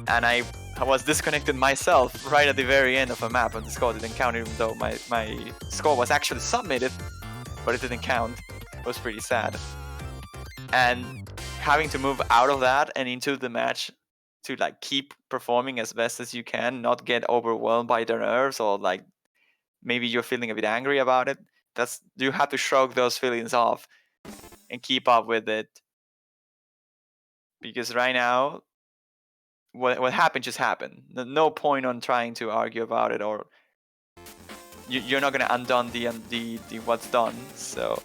and I was disconnected myself right at the very end of a map, and the score didn't count, even though my score was actually submitted, but it didn't count. It was pretty sad. And having to move out of that and into the match to like keep performing as best as you can, not get overwhelmed by the nerves, or like maybe you're feeling a bit angry about it. You have to shrug those feelings off and keep up with it. Because right now, what happened just happened. No point on trying to argue about it, or you're not gonna undo the what's done. So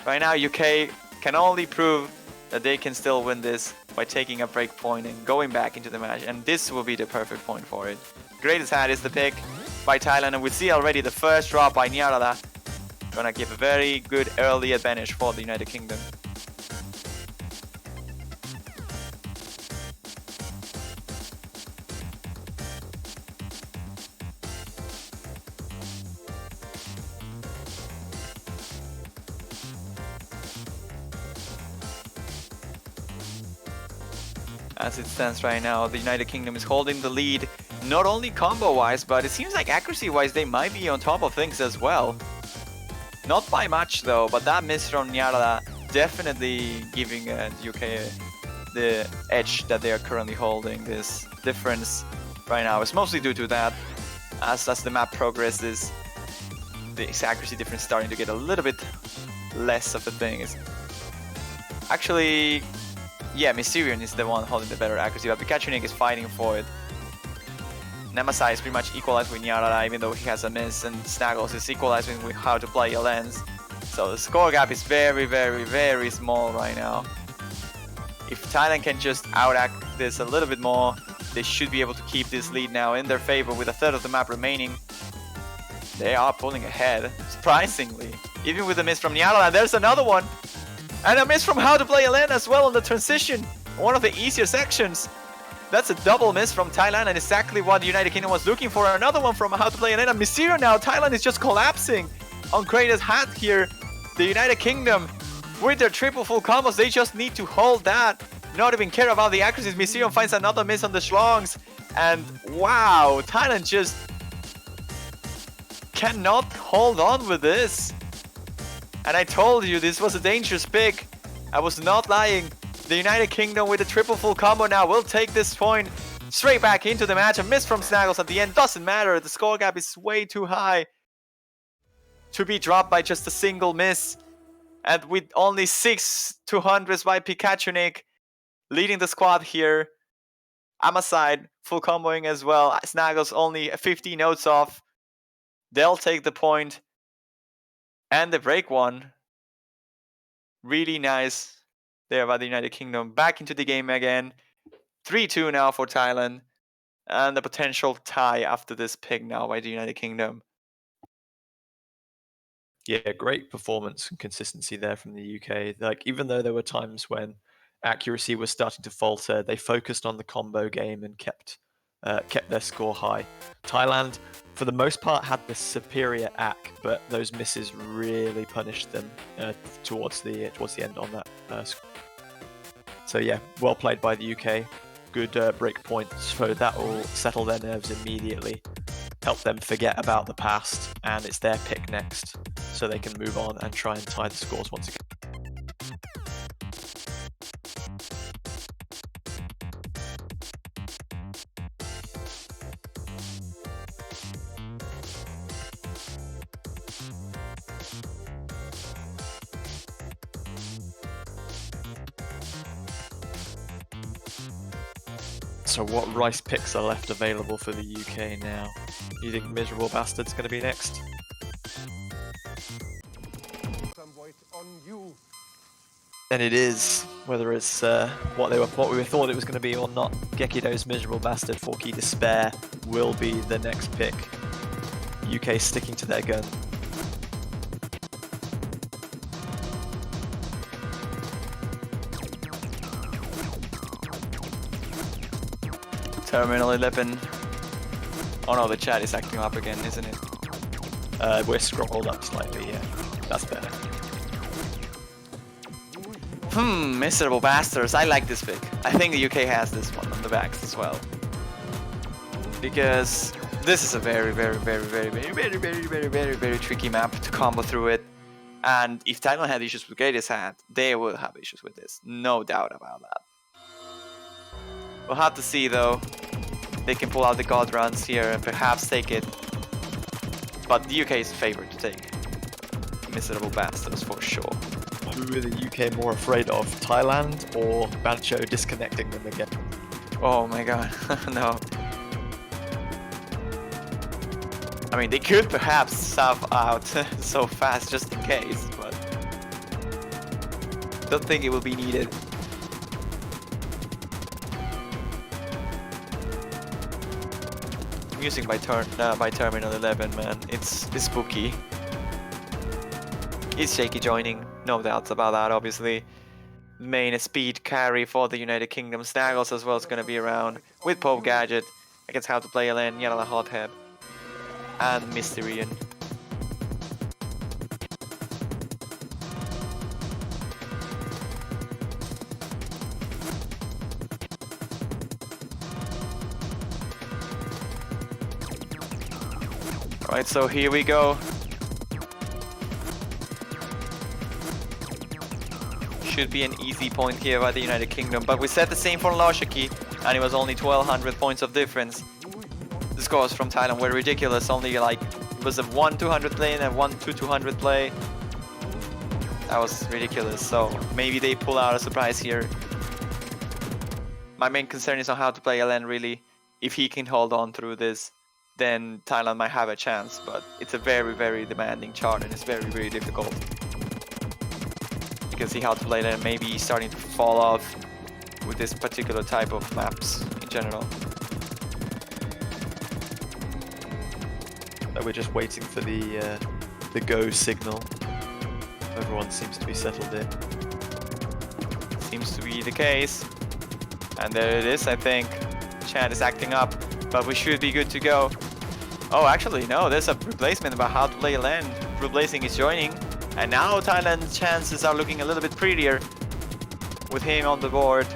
right now, UK can only prove that they can still win this by taking a break point and going back into the match, and this will be the perfect point for it. Greatest Hat is the pick by Thailand, and we see already the first drop by Nyarada. Gonna give a very good early advantage for the United Kingdom. As it stands right now, the United Kingdom is holding the lead Not only combo-wise, but it seems like accuracy-wise they might be on top of things as well. Not by much though, but that miss from Nyarla definitely giving the UK the edge that they are currently holding. This difference right now is mostly due to that. As the map progresses, the accuracy difference starting to get a little bit less of a thing. It's actually, yeah, Mysterion is the one holding the better accuracy, but Pikachu is fighting for it. Nemasai is pretty much equalized with Nyarara, even though he has a miss, and Snaggles is equalizing with how to play a lens. So the score gap is very, very, very small right now. If Thailand can just outact this a little bit more, they should be able to keep this lead now in their favor with a third of the map remaining. They are pulling ahead, surprisingly. Even with a miss from Nyarala, there's another one! And a miss from How to Play a Lane as well on the transition. One of the easier sections. That's a double miss from Thailand and exactly what the United Kingdom was looking for. Another one from How to Play a Lane. And Mysterio now, Thailand is just collapsing on Kratos' hat here. The United Kingdom, with their triple full combos, they just need to hold that. Not even care about the accuracies. Mysterio finds another miss on the Schlongs. And wow, Thailand just cannot hold on with this. And I told you this was a dangerous pick. I was not lying. The United Kingdom with a triple full combo now will take this point straight back into the match. A miss from Snaggles at the end doesn't matter. The score gap is way too high to be dropped by just a single miss. And with only 6 200s by Pikachu leading the squad here. Amaside full comboing as well. Snaggles only 50 notes off. They'll take the point. And the break one. Really nice there by the United Kingdom. Back into the game again. 3-2 now for Thailand. And the potential tie after this pick now by the United Kingdom. Yeah, great performance and consistency there from the UK. Like, even though there were times when accuracy was starting to falter, they focused on the combo game and kept their score high. Thailand, for the most part, had the superior AC, but those misses really punished them towards the end on that. So yeah, well played by the UK. Good break point, so that will settle their nerves immediately, help them forget about the past, and it's their pick next, so they can move on and try and tie the scores once again. So what rice picks are left available for the UK now? You think Miserable Bastard's going to be next? And it is, whether it's what we thought it was going to be or not. Gekido's Miserable Bastard, 4-key Despair will be the next pick. UK sticking to their gun. Terminal 11. Oh no, the chat is acting up again, isn't it? We're scrolled up slightly, yeah. That's better. Miserable Bastards. I like this pick. I think the UK has this one on the backs as well. Because this is a very tricky map to combo through it. And if Thailand had issues with Gator's hat, they will have issues with this. No doubt about that. We'll have to see though. They can pull out the God runs here and perhaps take it. But the UK is favored to take Miserable Bastards for sure. Who are the UK more afraid of? Thailand or Bancho disconnecting them again? Oh my god, no. I mean, they could perhaps sub out so fast just in case, but don't think it will be needed. Music by Terminal 11, man, it's spooky. It's shaky joining, no doubts about that, obviously. Main speed carry for the United Kingdom. Snaggles as well is going to be around with Pope Gadget against How to Play a Lane, Yellow Hothead, and Mysterion. Alright, so here we go. Should be an easy point here by the United Kingdom, but we said the same for Loshiki, and it was only 1200 points of difference. The scores from Thailand were ridiculous, only like, it was a 1-200 play and a 1-200 play. That was ridiculous, so maybe they pull out a surprise here. My main concern is on how to play LN really. If he can hold on through this, then Thailand might have a chance, but it's a very, very demanding chart and it's very, very difficult. You can see how to play that, maybe he's starting to fall off with this particular type of maps in general. So we're just waiting for the go signal. Everyone seems to be settled in. Seems to be the case. And there it is, I think. Chat is acting up, but we should be good to go. Oh, actually, no, there's a replacement about how to play LAN. Replacing is joining. And now Thailand's chances are looking a little bit prettier with him on the board.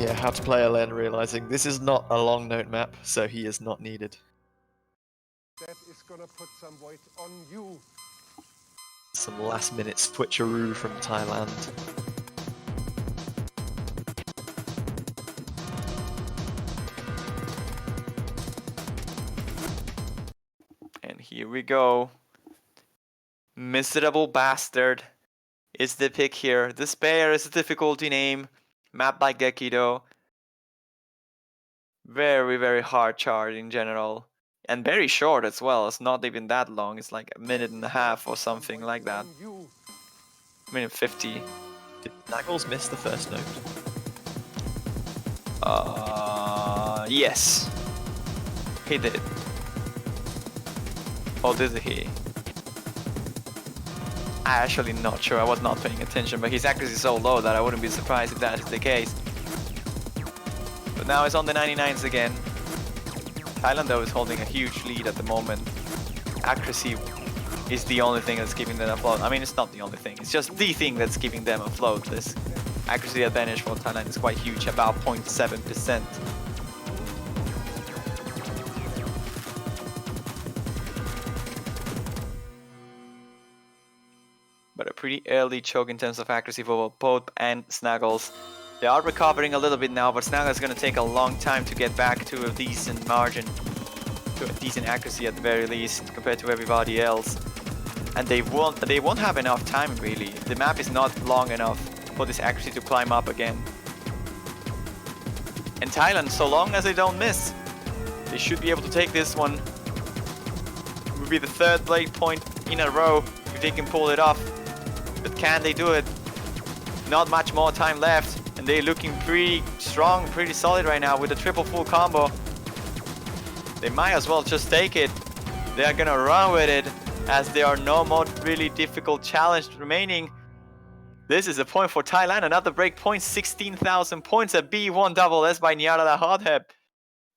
Yeah, how to play LN, realizing this is not a long note map, so he is not needed. That is gonna put some weight on you. Some last minute switcheroo from Thailand. And here we go. Miserable Bastard is the pick here. Despair is a difficulty name. Map by Gekido. Very, very hard chart in general. And very short as well. It's not even that long. It's like a minute and a half or something like that. Minute 50. Did Naggles miss the first note? Yes. He did. Or did he? I'm actually not sure. I was not paying attention, but his accuracy is so low that I wouldn't be surprised if that is the case. But now it's on the 99s again. Thailand though is holding a huge lead at the moment. Accuracy is the only thing that's keeping them afloat. I mean, it's not the only thing. It's just the thing that's keeping them afloat. This accuracy advantage for Thailand is quite huge, about 0.7%. But a pretty early choke in terms of accuracy for both and Snaggles. They are recovering a little bit now, but Snaggles is going to take a long time to get back to a decent margin, to a decent accuracy at the very least, compared to everybody else. And they won't have enough time really. The map is not long enough for this accuracy to climb up again. And Thailand, so long as they don't miss, they should be able to take this one. It will be the third blade point in a row if they can pull it off. But can they do it? Not much more time left. And they're looking pretty strong, pretty solid right now with a triple full combo. They might as well just take it. They are gonna run with it as there are no more really difficult challenges remaining. This is a point for Thailand, another break point, 16,000 points, a B1 double S by Nyarala Hodheb,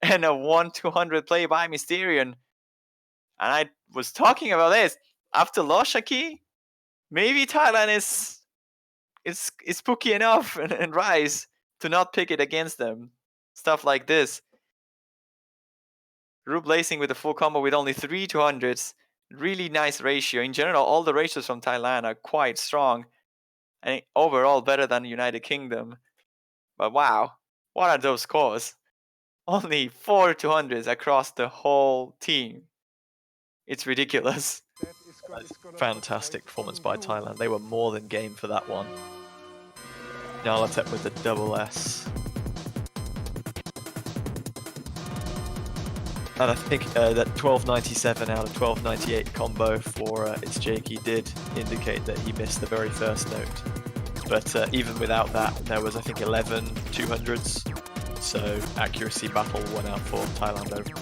and a 1-200 play by Mysterion. And I was talking about this after Loshaki. Maybe Thailand is spooky enough and Rise to not pick it against them. Stuff like this. Rube Lacing with a full combo with only 3 200s. Really nice ratio. In general, all the ratios from Thailand are quite strong. And overall better than the United Kingdom. But wow, what are those scores? Only 4 200s across the whole team. It's ridiculous. Fantastic performance by Thailand. They were more than game for that one. Nyarlathotep with the double S. And I think that 1297 out of 1298 combo for its Jakey did indicate that he missed the very first note. But even without that, there was I think 11 200s. So accuracy battle went out for Thailand over.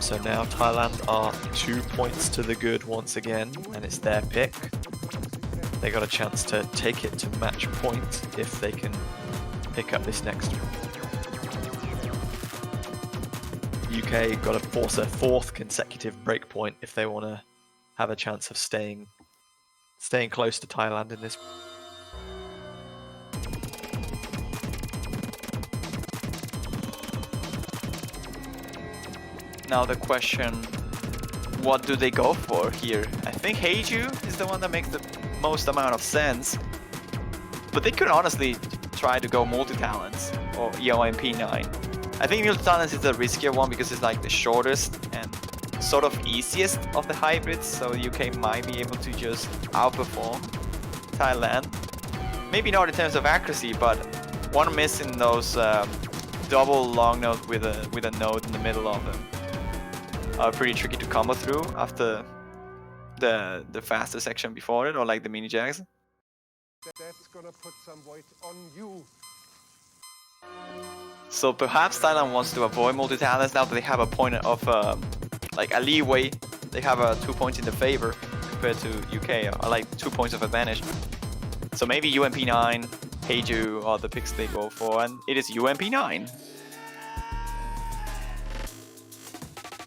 So now Thailand are 2 points to the good once again, and it's their pick. They got a chance to take it to match point if they can pick up this next one. UK got to force a 4th consecutive breakpoint if they want to have a chance of staying close to Thailand in this. Now the question, what do they go for here? I think Heiju is the one that makes the most amount of sense. But they could honestly try to go multi-talents or EOMP9. I think multi-talents is the riskier one because it's like the shortest and sort of easiest of the hybrids, so UK might be able to just outperform Thailand. Maybe not in terms of accuracy, but one miss in those double long nodes with a node in the middle of them are pretty tricky to combo through after the faster section before it, or like the mini jags. That's gonna put some weight on you. So perhaps Thailand wants to avoid multi-talents now that they have a point of like a leeway. They have 2 points in their favor compared to UK, or like 2 points of advantage. So maybe UMP9, Heiju are the picks they go for, and it is UMP9.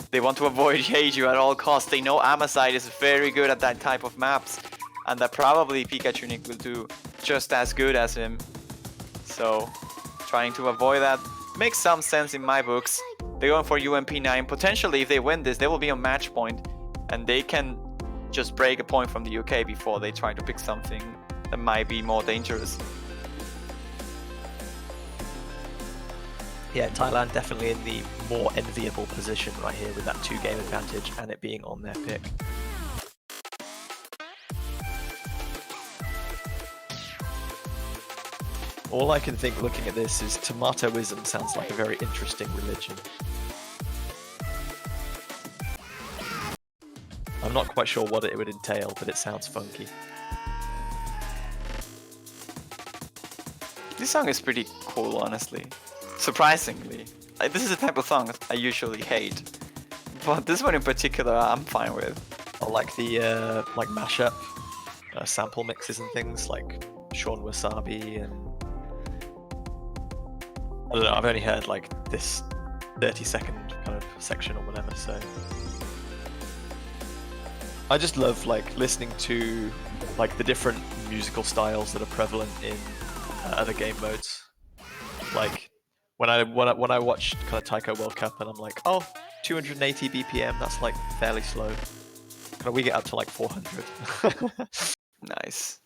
They want to avoid Heiju at all costs. They know Amasite is very good at that type of maps, and that probably Pikachu Nick will do just as good as him. So trying to avoid that makes some sense in my books. They're going for UMP9. Potentially, if they win this, they will be on match point, and they can just break a point from the UK before they try to pick something that might be more dangerous. Yeah, Thailand definitely in the more enviable position right here with that 2-game advantage and it being on their pick. All I can think looking at this is tomatoism sounds like a very interesting religion. I'm not quite sure what it would entail, but it sounds funky. This song is pretty cool, honestly. Surprisingly. Like, this is the type of song I usually hate. But this one in particular, I'm fine with. I like the like mashup sample mixes and things like Sean Wasabi and I don't know, I've only heard like this 30-second kind of section or whatever, so I just love like listening to like the different musical styles that are prevalent in other game modes. Like when I watched kind of Taiko World Cup and I'm like, oh, 280 BPM, that's like fairly slow. Kind of we get up to like 400. Nice.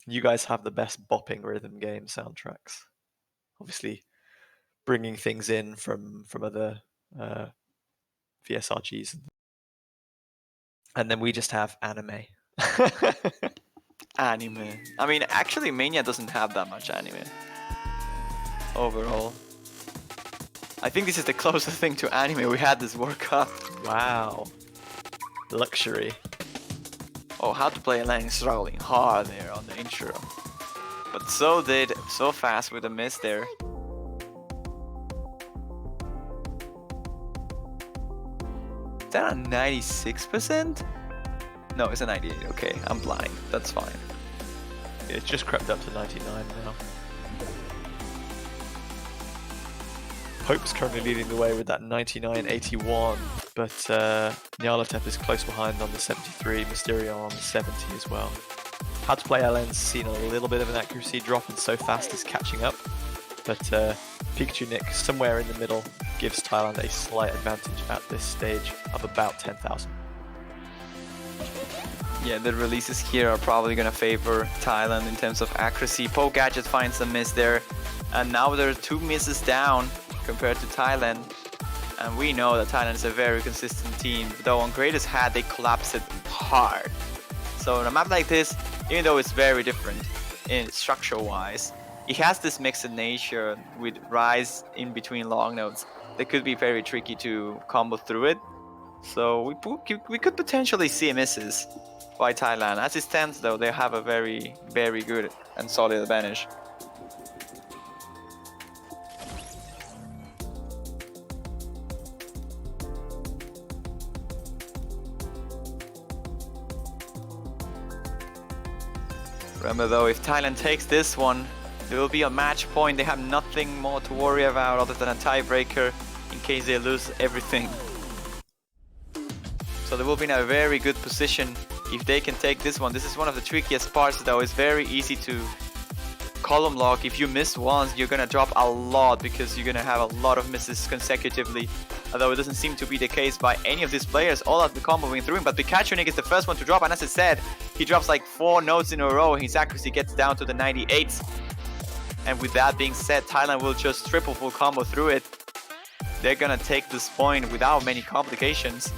You guys have the best bopping rhythm game soundtracks. Obviously, bringing things in from other VSRGs, and then we just have anime. Anime. I mean, actually, Mania doesn't have that much anime overall. I think this is the closest thing to anime we had this World Cup. Wow, luxury. Oh, how to play a lane struggling hard there on the intro. But so fast with a miss there. Is that a 96%? No, it's a 98. Okay, I'm blind. That's fine. It's just crept up to 99 now. Hope's currently leading the way with that 99.81, but Nyarlathotep is close behind on the 73, Mysterio on the 70 as well. How to play LN's seen a little bit of an accuracy drop and so fast is catching up, but Pikachu Nick somewhere in the middle gives Thailand a slight advantage at this stage of about 10,000. Yeah, the releases here are probably going to favor Thailand in terms of accuracy. Poke Gadget finds a miss there, and now there are 2 misses down compared to Thailand, and we know that Thailand is a very consistent team, though on Greatest Hat they collapse it hard. So on a map like this, even though it's very different in structure wise, it has this mixed nature with rise in between long nodes that could be very tricky to combo through it. So we could potentially see misses by Thailand. As it stands though, they have a very, very good and solid advantage. Remember though, if Thailand takes this one, they will be on match point. They have nothing more to worry about other than a tiebreaker in case they lose everything. So they will be in a very good position if they can take this one. This is one of the trickiest parts though. It's very easy to column lock. If you miss once, you're gonna drop a lot because you're gonna have a lot of misses consecutively. Although it doesn't seem to be the case by any of these players, all of the comboing through him. But Pikachu Nick is the first one to drop, and as I said, he drops like 4 notes in a row. His accuracy gets down to the 98s. And with that being said, Thailand will just triple full combo through it. They're gonna take this point without many complications.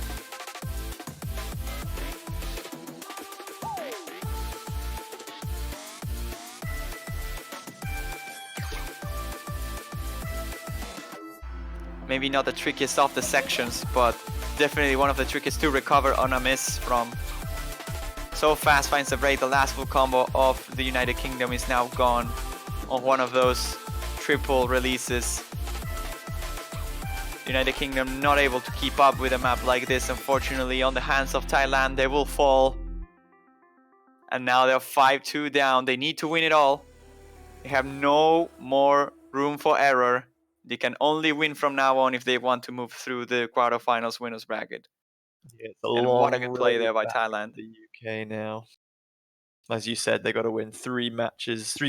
Maybe not the trickiest of the sections, but definitely one of the trickiest to recover on a miss from. So fast finds the break. The last full combo of the United Kingdom is now gone on one of those triple releases. United Kingdom not able to keep up with a map like this, unfortunately. On the hands of Thailand, they will fall. And now they're 5-2 down. They need to win it all. They have no more room for error. They can only win from now on if they want to move through the quarterfinals winners bracket. Yeah, it's And what a good play there by back Thailand. to the UK now. As you said, they got to win 3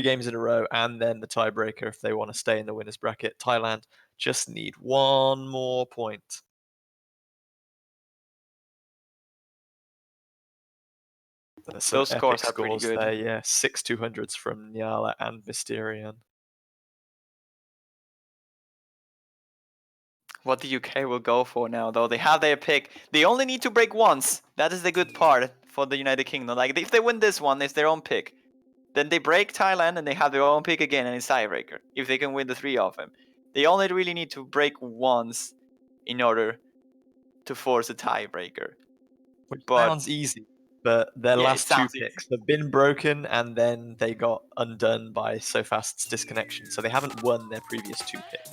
games in a row, and then the tiebreaker if they want to stay in the winners bracket. Thailand just need 1 more point. Those scores are pretty good. There, yeah, 6 200s from Nyala and Mysterion. What the UK will go for now, though, they have their pick. They only need to break once. That is the good part for the United Kingdom. Like, if they win this one, it's their own pick. Then they break Thailand and they have their own pick again, and it's tiebreaker. If they can win the 3 of them, they only really need to break once in order to force a tiebreaker. Which sounds easy, but their last 2 picks have been broken, and then they got undone by SoFast's disconnection. So they haven't won their previous 2 picks.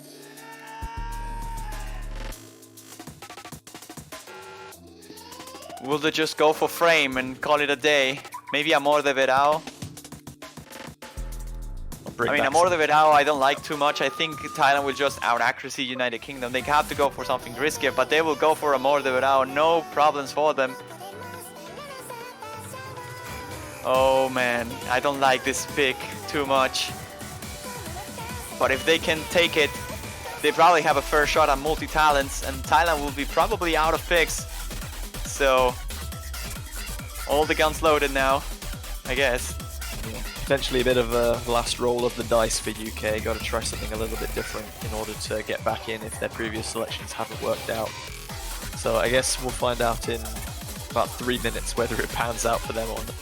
Will they just go for frame and call it a day? Maybe Amor de Verão. I mean, Amor de Verão I don't like too much. I think Thailand will just out-accuracy United Kingdom. They have to go for something riskier, but they will go for Amor de Verão. No problems for them. Oh man, I don't like this pick too much. But if they can take it, they probably have a fair shot at multi-talents, and Thailand will be probably out of picks. So, all the guns loaded now, I guess. Yeah. Potentially a bit of a last roll of the dice for UK. Got to try something a little bit different in order to get back in if their previous selections haven't worked out. So I guess we'll find out in about 3 minutes whether it pans out for them or not.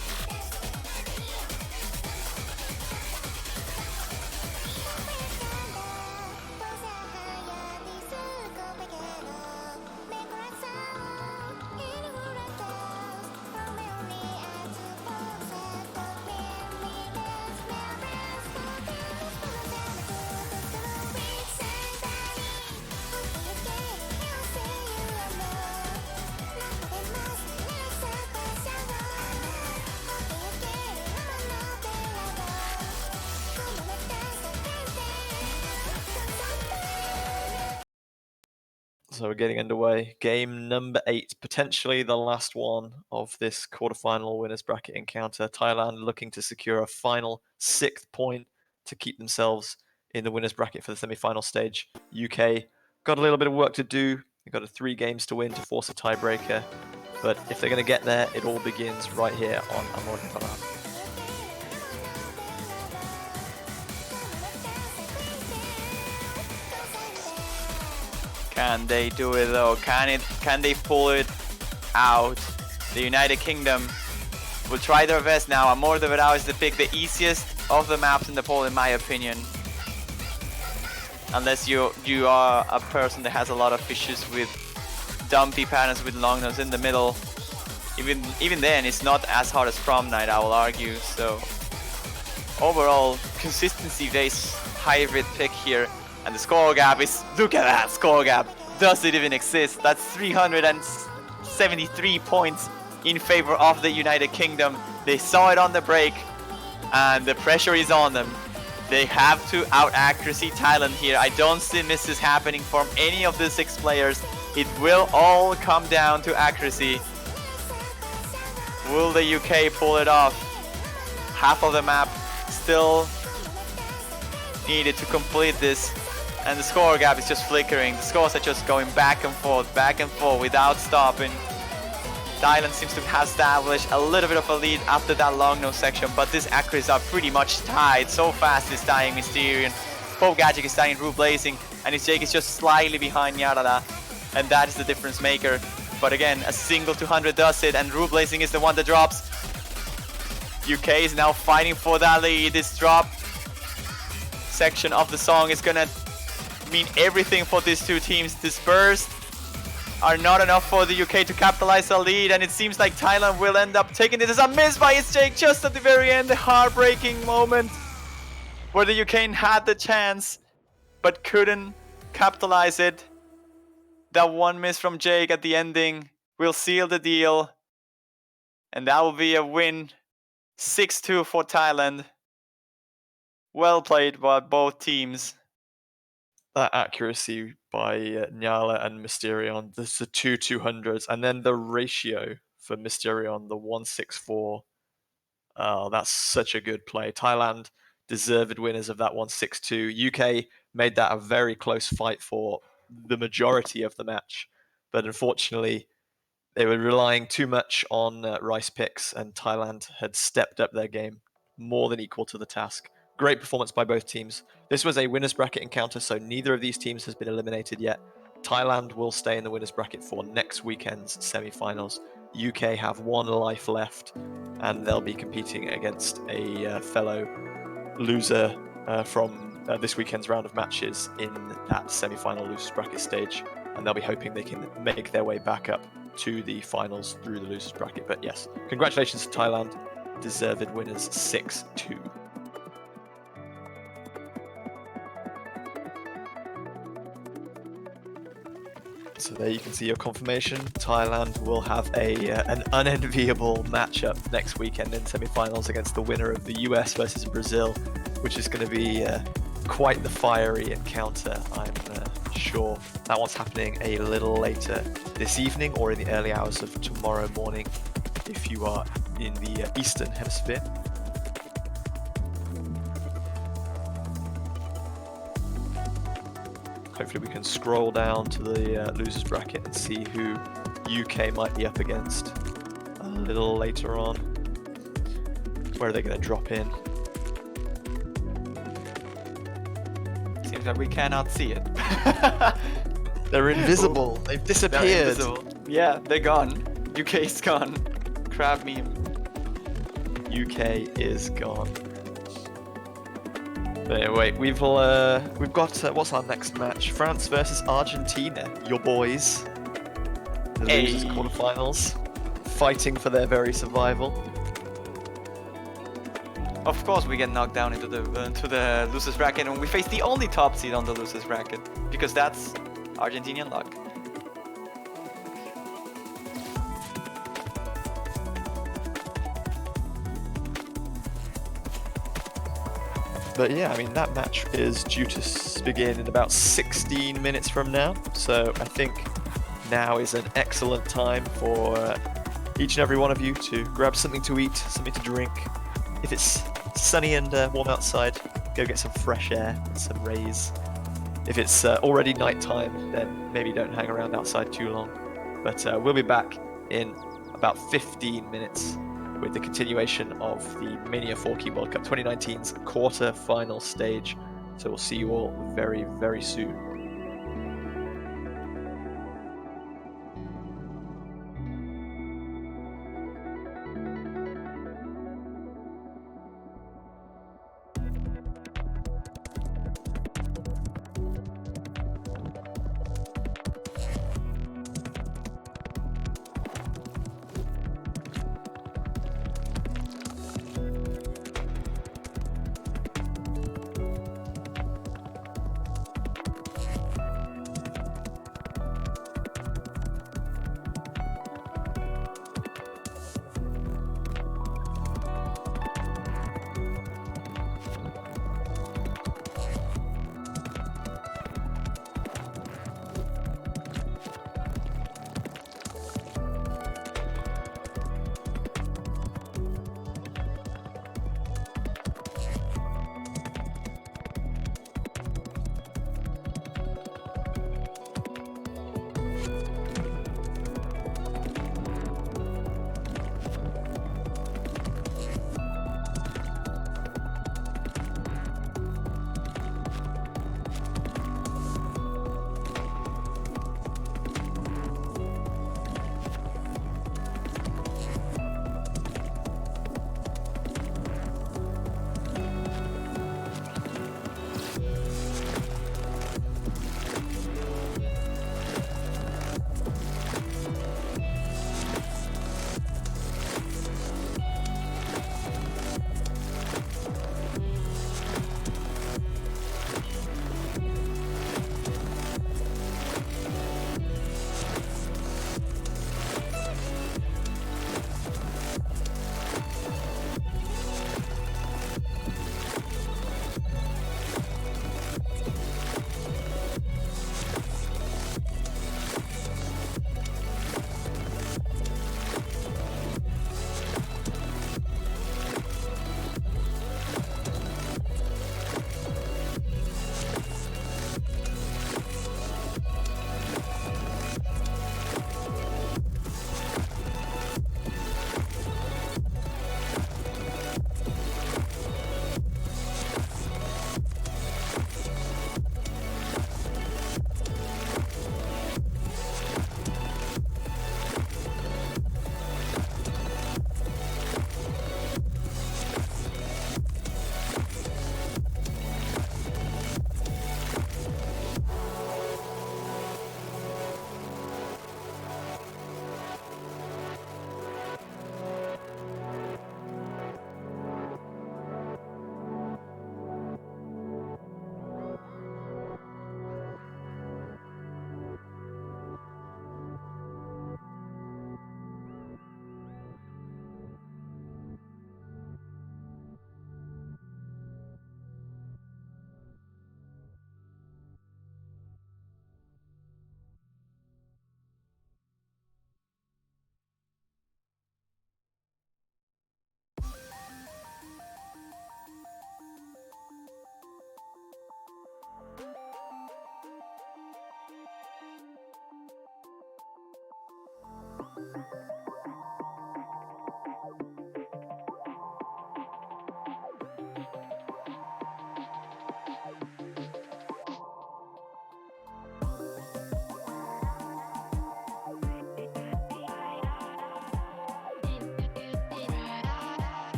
So we're getting underway. Game number 8, potentially the last one of this quarterfinal winners bracket encounter. Thailand looking to secure a final 6th point to keep themselves in the winners bracket for the semi-final stage. UK got a little bit of work to do. They've got 3 games to win to force a tiebreaker. But if they're going to get there, it all begins right here on Amor de Verão. Can they do it though? Can they pull it out? The United Kingdom will try their best now. Amor de Verão is the pick, the easiest of the maps in the poll in my opinion. Unless you are a person that has a lot of issues with dumpy patterns with long nose in the middle. Even then, it's not as hard as Prom Night, I will argue. So overall, consistency-based hybrid pick here. And the score gap is, look at that score gap. Does it even exist? That's 373 points in favor of the United Kingdom. They saw it on the break and the pressure is on them. They have to out-accuracy Thailand here. I don't see misses happening from any of the 6 players. It will all come down to accuracy. Will the UK pull it off? Half of the map still needed to complete this. And the score gap is just flickering. The scores are just going back and forth without stopping. Thailand seems to have established a little bit of a lead after that long nose section, but these accuracies are pretty much tied. So fast is dying Mysterion. Pope Gadget is dying Rue Blazing, and his Jake is just slightly behind Yarada, and that is the difference maker. But again, a single 200 does it, and Rue Blazing is the one that drops. UK is now fighting for that lead. This drop section of the song is gonna mean everything for these two teams. This burst are not enough for the UK to capitalize the lead, and it seems like Thailand will end up taking it as a miss by its Jake just at the very end. The heartbreaking moment where the UK had the chance but couldn't capitalize it. That one miss from Jake at the ending will seal the deal, and that will be a win. 6-2 for Thailand. Well played by both teams. That accuracy by Nyala and Mysterion, there's the two 200s, and then the ratio for Mysterion, the 164. Oh, that's such a good play. Thailand deserved winners of that 162. UK made that a very close fight for the majority of the match, but unfortunately, they were relying too much on rice picks, and Thailand had stepped up their game more than equal to the task. Great performance by both teams. This was a winners bracket encounter, so neither of these teams has been eliminated yet. Thailand will stay in the winners bracket for next weekend's semi-finals. UK have one life left, and they'll be competing against a fellow loser from this weekend's round of matches in that semi-final losers bracket stage, and they'll be hoping they can make their way back up to the finals through the losers bracket. But yes, congratulations to Thailand, deserved winners 6-2. So there you can see your confirmation. Thailand will have an unenviable matchup next weekend in semi-finals against the winner of the US versus Brazil, which is going to be quite the fiery encounter, I'm sure. That one's happening a little later this evening or in the early hours of tomorrow morning if you are in the Eastern Hemisphere. Hopefully we can scroll down to the losers bracket and see who UK might be up against a little later on. Where are they going to drop in? Seems like we cannot see it. They're invisible. They've disappeared. They're invisible. Yeah, they're gone. UK's gone. Crab meme. UK is gone. But anyway, we've got what's our next match? France versus Argentina. Your boys, the losers quarterfinals, fighting for their very survival. Of course, we get knocked down into the losers bracket, and we face the only top seed on the losers bracket because that's Argentinian luck. But yeah, I mean, that match is due to begin in about 16 minutes from now. So I think now is an excellent time for each and every one of you to grab something to eat, something to drink. If it's sunny and warm outside, go get some fresh air and some rays. If it's already nighttime, then maybe don't hang around outside too long. But we'll be back in about 15 minutes with the continuation of the Mania 4Key World Cup 2019's quarter-final stage. So we'll see you all very, very soon.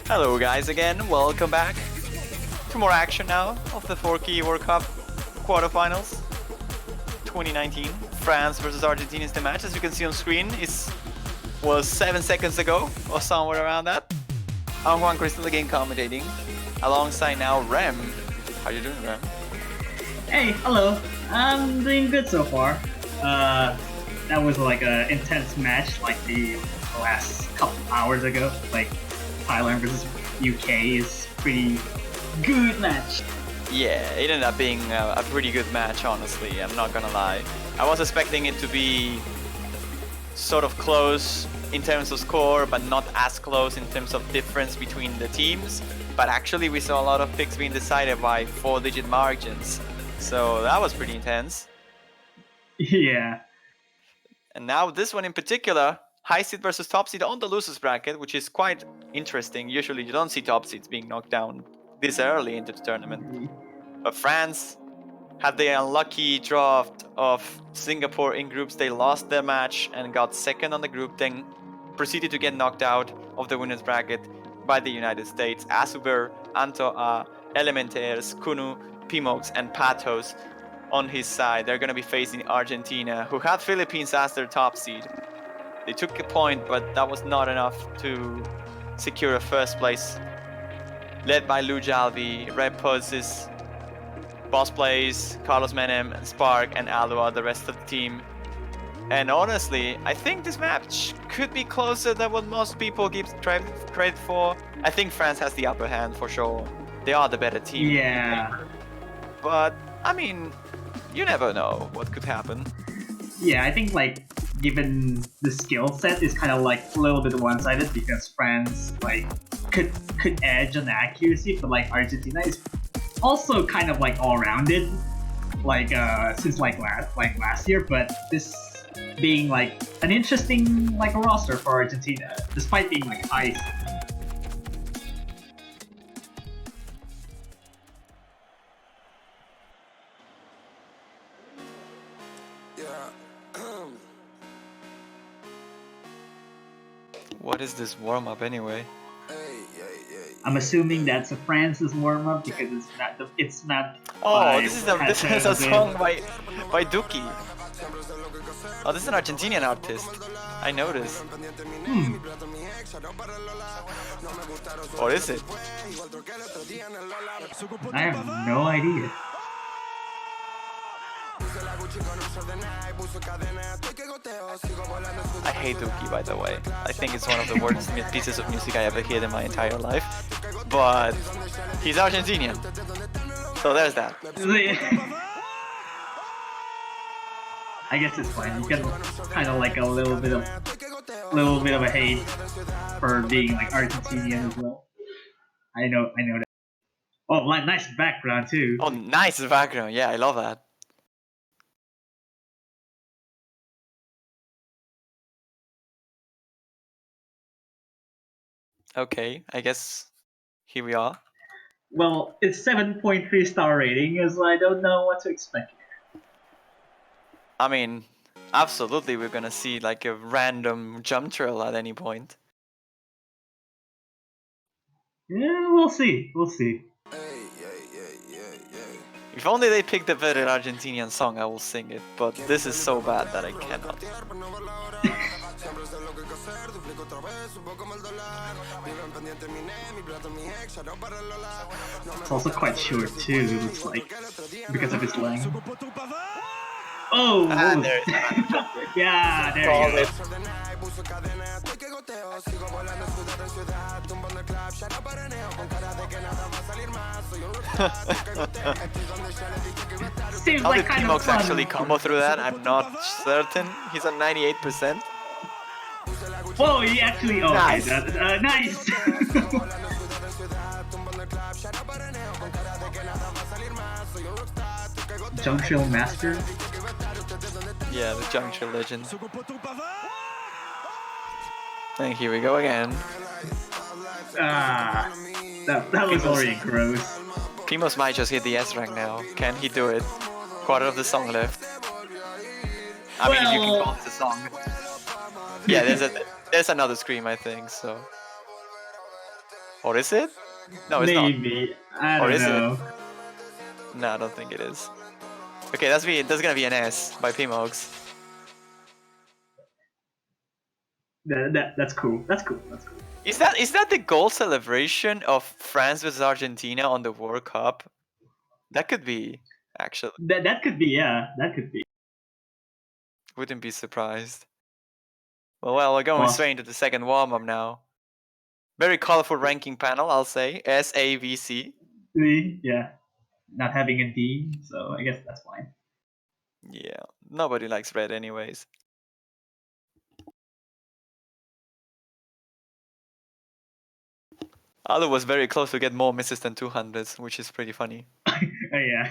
Hello guys again, welcome back to more action now of the 4Key World Cup Quarterfinals 2019. France versus Argentina is the match, as you can see on screen. Was 7 seconds ago, or somewhere around that. I'm Juan Crystal again commentating, alongside now Rem. How you doing, Rem? Hey, hello. I'm doing good so far. That was like an intense match, like the last couple hours ago. Like Thailand versus UK is pretty good match. Yeah, it ended up being a pretty good match, honestly. I'm not gonna lie. I was expecting it to be sort of close in terms of score, but not as close in terms of difference between the teams. But actually, we saw a lot of picks being decided by 4-digit margins. So that was pretty intense. Yeah. And now this one in particular, high seed versus top seed on the losers bracket, which is quite interesting. Usually you don't see top seeds being knocked down this early into the tournament. But France had the unlucky draft of Singapore in groups. They lost their match and got second on the group, then proceeded to get knocked out of the winners bracket by the United States. Asuber, Antoa, Elementaires, Kunu, Pimox, and Patos on his side. They're going to be facing Argentina, who had Philippines as their top seed. They took a point, but that was not enough to secure a first place. Led by Lou Jalvi, Red Poses, Boss Plays, Carlos Menem, Spark, and Alua, the rest of the team. And honestly, I think this match could be closer than what most people give credit for. I think France has the upper hand for sure. They are the better team. Yeah. But, I mean, you never know what could happen. Yeah, I think like given the skill set is kind of like a little bit one-sided because France like could edge on the accuracy, but like Argentina is also kind of like all-rounded, like since like last year. But this being like an interesting like roster for Argentina, despite being like high. What is this warm-up anyway? I'm assuming that's a France's warm-up because it's not. Oh, this is a song by Duki. Oh, this is an Argentinian artist. I noticed. Or is it? I have no idea. I hate Duki, by the way. I think it's one of the worst pieces of music I ever heard in my entire life. But he's Argentinian, so there's that. I guess it's fine. You can kind of like a little bit of a hate for being like Argentinian as well. I know that. Oh, nice background too. Oh, nice background. Yeah, I love that. Okay, I guess here we are. Well, it's 7.3 star rating, so I don't know what to expect. I mean, absolutely, we're gonna see like a random jump trail at any point. Yeah, we'll see. We'll see. If only they picked a better Argentinian song, I will sing it. But this is so bad that I cannot. It's also quite short too. It's like because of its length. Oh, There it is. yeah, there you go. Seems How like did kind of Pimox fun. actually combo through that? I'm not certain. He's at 98%. Whoa, he actually. Oh, Nice. Okay, nice. Junction Master. Yeah, the Juncture Legend. And here we go again. Ah, that was already gross. Pimos might just hit the S rank now. Can he do it? Quarter of the song left. I mean, if you can call it a song. Yeah, there's another scream, I think. So. Or is it? No, it's not. Maybe. I Or don't is it? know. No, I don't think it is. Okay, that's gonna be an S by Pimogs. That's cool. That's cool. That's cool. Is that the goal celebration of France versus Argentina on the World Cup? That could be, actually. That could be, yeah. That could be. Wouldn't be surprised. Well, we're going straight into the second warm-up now. Very colorful ranking panel, I'll say. SAVC. Yeah. Not having a D, so I guess that's fine. Yeah, nobody likes red anyways. Alu was very close to get more misses than 200s, which is pretty funny. Yeah.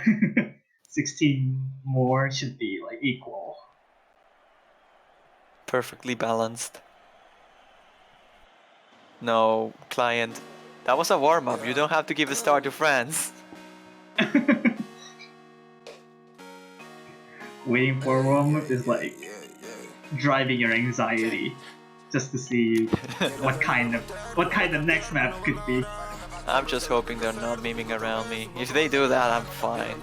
16 more should be like equal. Perfectly balanced. No, client. That was a warm-up. You don't have to give a star to France. Waiting for a warm-up is like driving your anxiety just to see what kind of next map could be. I'm just hoping they're not memeing around me. If they do that, I'm fine.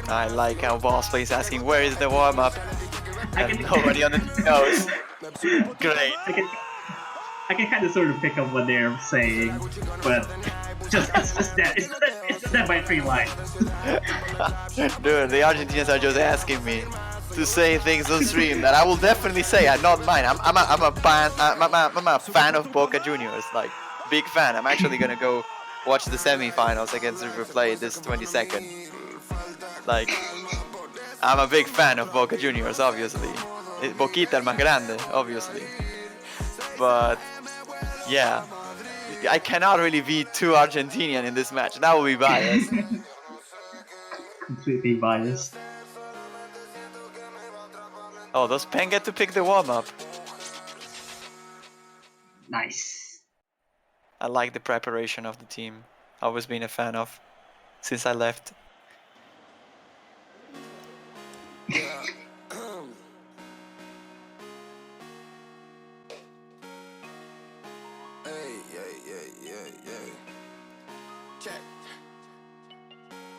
I like how boss plays asking where is the warm-up, and nobody on the team knows. Great. I can kind of sort of pick up what they're saying, but it's just that it's just that by 3 lines. Dude, the Argentinians are just asking me to say things on stream that I will definitely say. I'm not mine. I'm a fan of Boca Juniors, like big fan. I'm actually gonna go watch the semifinals against River Plate this 22nd. Like, I'm a big fan of Boca Juniors, obviously. Boquita el más grande, obviously. But yeah, I cannot really be too Argentinian in this match. That would be biased. Completely biased. Oh, does Pen get to pick the warm-up? Nice. I like the preparation of the team. Always been a fan of since I left.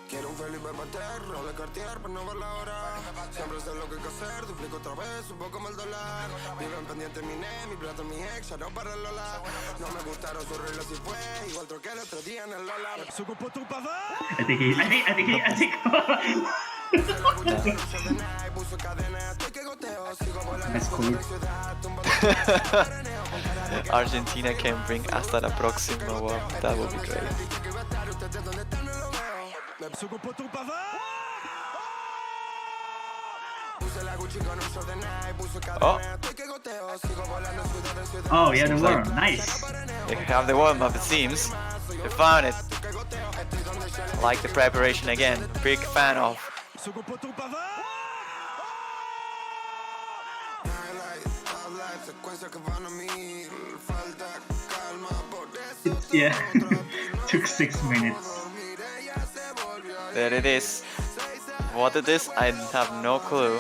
Quiero un Felipe Pater, roble Cartier, pero no ver la hora. Siempre sé lo que hay que hacer, duplico otra vez, un poco más el dólar. Viven pendiente mi mi plata, mi ex, ya no para el Lola. No me gustaron sus reglas y fue, igual troqué el otro día en el Lola. I think That's cool. Argentina can bring hasta la próxima warm. That would be great. Oh. Oh, yeah, the worm. Nice. They have the warm-up, it seems. They found it. Like the preparation again. Big fan of. Yeah. Took 6 minutes. There it is. What it is, I have no clue.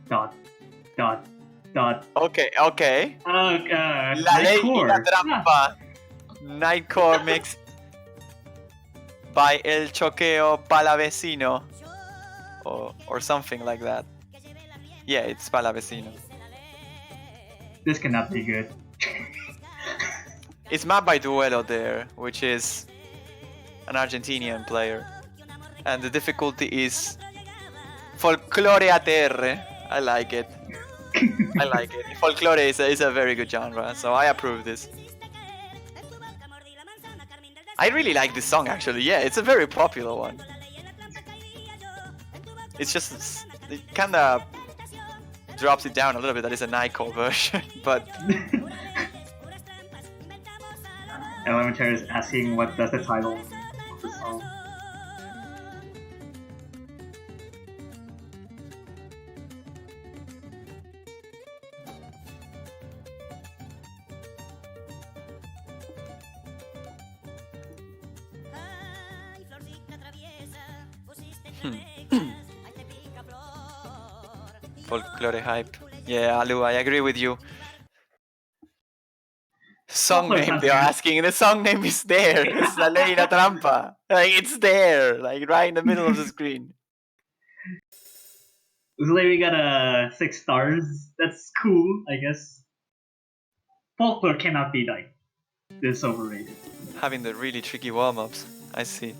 Dot. Dot. Dot. Okay. La Ley y la trampa. Nightcore mix by El Choqueo Palavecino. Or something like that. Yeah, it's Palavecino. This cannot be good. It's made by Duelo there, which is an Argentinian player. And the difficulty is Folklore a terre. I like it. I like it. Folklore is a very good genre, so I approve this. I really like this song actually, yeah, it's a very popular one. It's just, it kinda drops it down a little bit, that is a Nightcore version, but... Elementary is asking what does the title of the song. Folklore hype. Yeah, Alu, I agree with you. Song Folklore name, they're country. asking. The song name is there. It's La Ley y la Trampa. Like, it's there, like right in the middle of the screen. Looks like we got 6 stars. That's cool, I guess. Folklore cannot be like this overrated. Having the really tricky warm-ups. I see.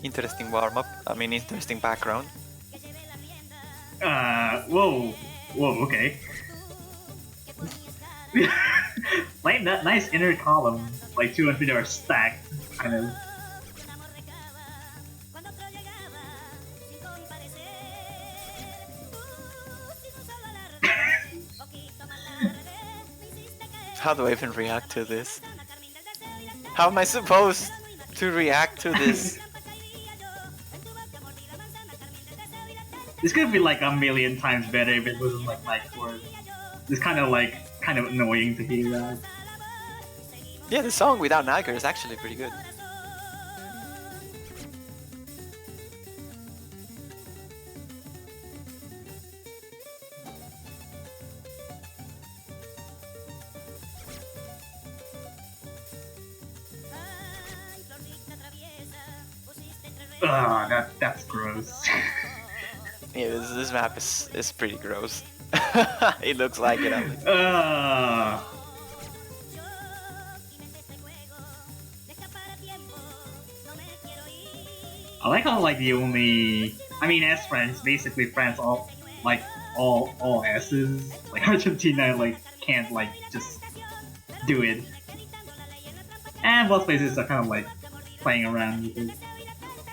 Interesting warm-up. I mean, interesting background. Whoa, okay. Like that nice inner column, like 2 and 3 are stacked, kind of. How do I even react to this? How am I supposed to react to this? This could be like a million times better if it wasn't like my chord. It's kind of annoying to hear that. Yeah, the song without Niger is actually pretty good. That's gross. Yeah, this map is pretty gross. It looks like it at least. I like how like the only, I mean, as friends, basically friends all like all S's. Like Argentina like can't like just do it, and both places are kind of like playing around with it.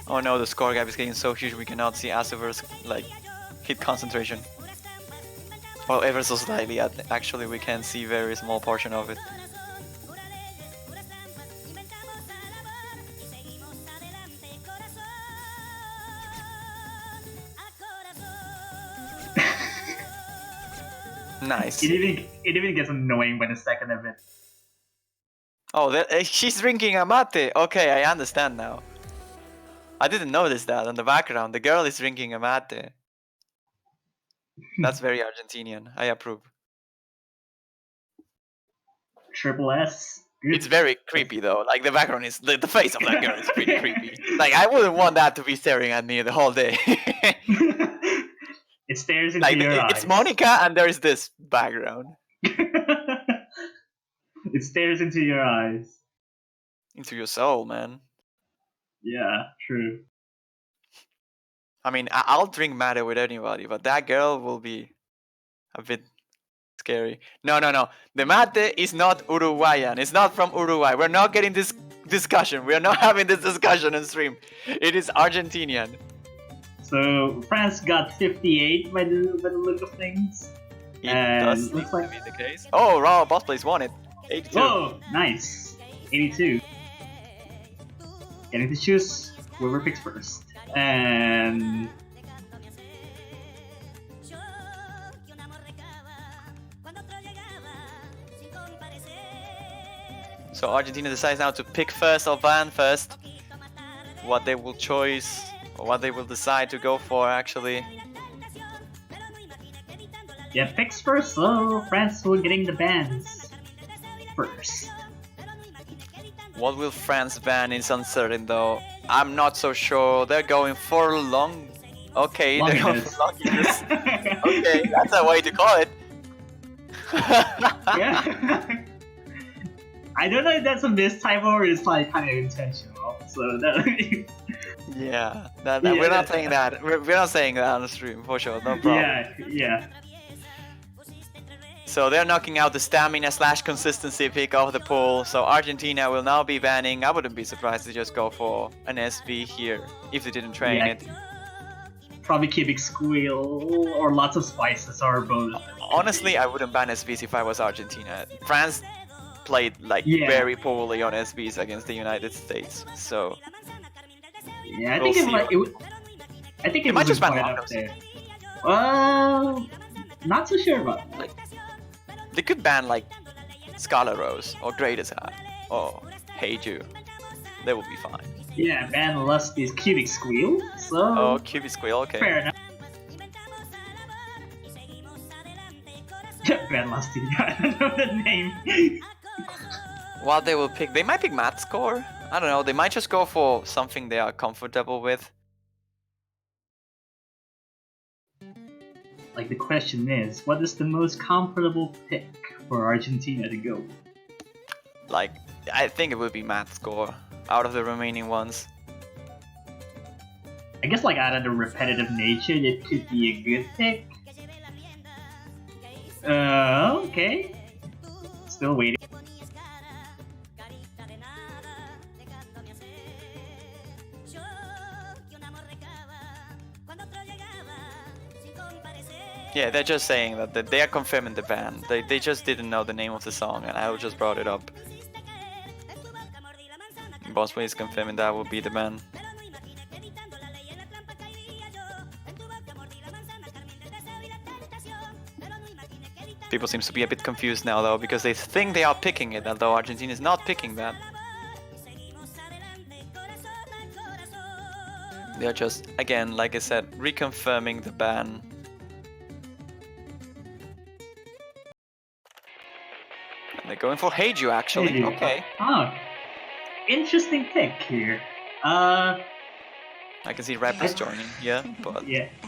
Oh no, the score gap is getting so huge we cannot see Asuver's like hit concentration. Well, ever so slightly. Actually, we can see very small portion of it. Nice. It even gets annoying by the second of it. Oh, she's drinking a mate. Okay, I understand now. I didn't notice that on the background. The girl is drinking a mate. That's very Argentinian. I approve. Triple S. Good. It's very creepy though. Like the background is the face of that girl is pretty creepy. Like I wouldn't want that to be staring at me the whole day. It stares into Like your eyes. it's Monica and there is this background. It stares into your eyes. Into your soul, man. Yeah, true. I mean, I'll drink mate with anybody, but that girl will be a bit scary. No. The mate is not Uruguayan. It's not from Uruguay. We're not getting this discussion. We are not having this discussion on stream. It is Argentinian. So France got 58 by the look of things. It And does seem looks to like- be the case. Oh, Raw Boss Plays won it. 82. Whoa, nice. 82. Getting to choose whoever picks first. And So Argentina decides now to pick first or ban first. What they will choose, or what they will decide to go for actually. yeah, picks first, so France will getting the bans first. What will France ban is uncertain though. I'm not so sure. They're going for long. Okay, they're going for longiness. Okay, that's a way to call it. Yeah. I don't know if that's a mistype or it's like kind of intentional. So that, Yeah, we're Yeah. not saying that. We're not saying that on the stream for sure. No problem. yeah. So they're knocking out the stamina / consistency pick of the pool. So Argentina will now be banning. I wouldn't be surprised to just go for an SB here if they didn't train Yeah. it. Probably cubic squeal or lots of spices or both. Honestly, I wouldn't ban SBs if I was Argentina. France played like Yeah. very poorly on SBs against the United States. So Yeah, I We'll think see. I think it might was just ban quite Lagos. up there. Not so sure about that. They could ban like Scarlet Rose or Greatest Hat or Heiju. They will be fine. Yeah, ban Lusty's Cubic Squeal. So Oh, Cubby Squeal, okay. fair enough. Ban Lusty. I don't know the name. What they will pick, they might pick Mat Score. I don't know, they might just go for something they are comfortable with. Like the question is, what is the most comfortable pick for Argentina to go? Like, I think it would be Mat Score out of the remaining ones. I guess like out of the repetitive nature, it could be a good pick. Okay. Still waiting. Yeah, they're just saying that they are confirming the ban. They just didn't know the name of the song, and I just brought it up. Bossway is confirming that will be the ban. People seems to be a bit confused now though, because they think they are picking it, although Argentina is not picking that. They are just, again, like I said, reconfirming the ban. And they're going for Heiju actually, Heiju. okay. Oh, interesting pick here. I can see rappers joining, yeah, but Yeah. I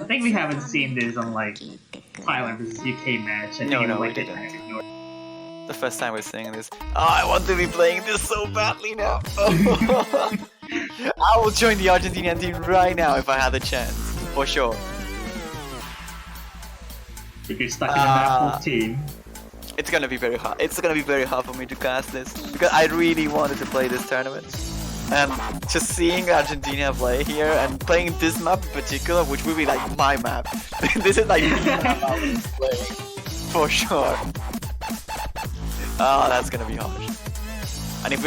think we haven't seen this on like Thailand versus UK match. I think No, it was no, we like didn't. The first time we're seeing this. Oh, I want to be playing this so badly now. I will join the Argentinian team right now if I had the chance, for sure. If you're stuck in a map team. It's gonna be very hard. It's gonna be very hard for me to cast this because I really wanted to play this tournament. And just seeing Argentina play here and playing this map in particular, which will be like my map. This is like the map I was playing for sure. Oh, that's gonna be harsh. And if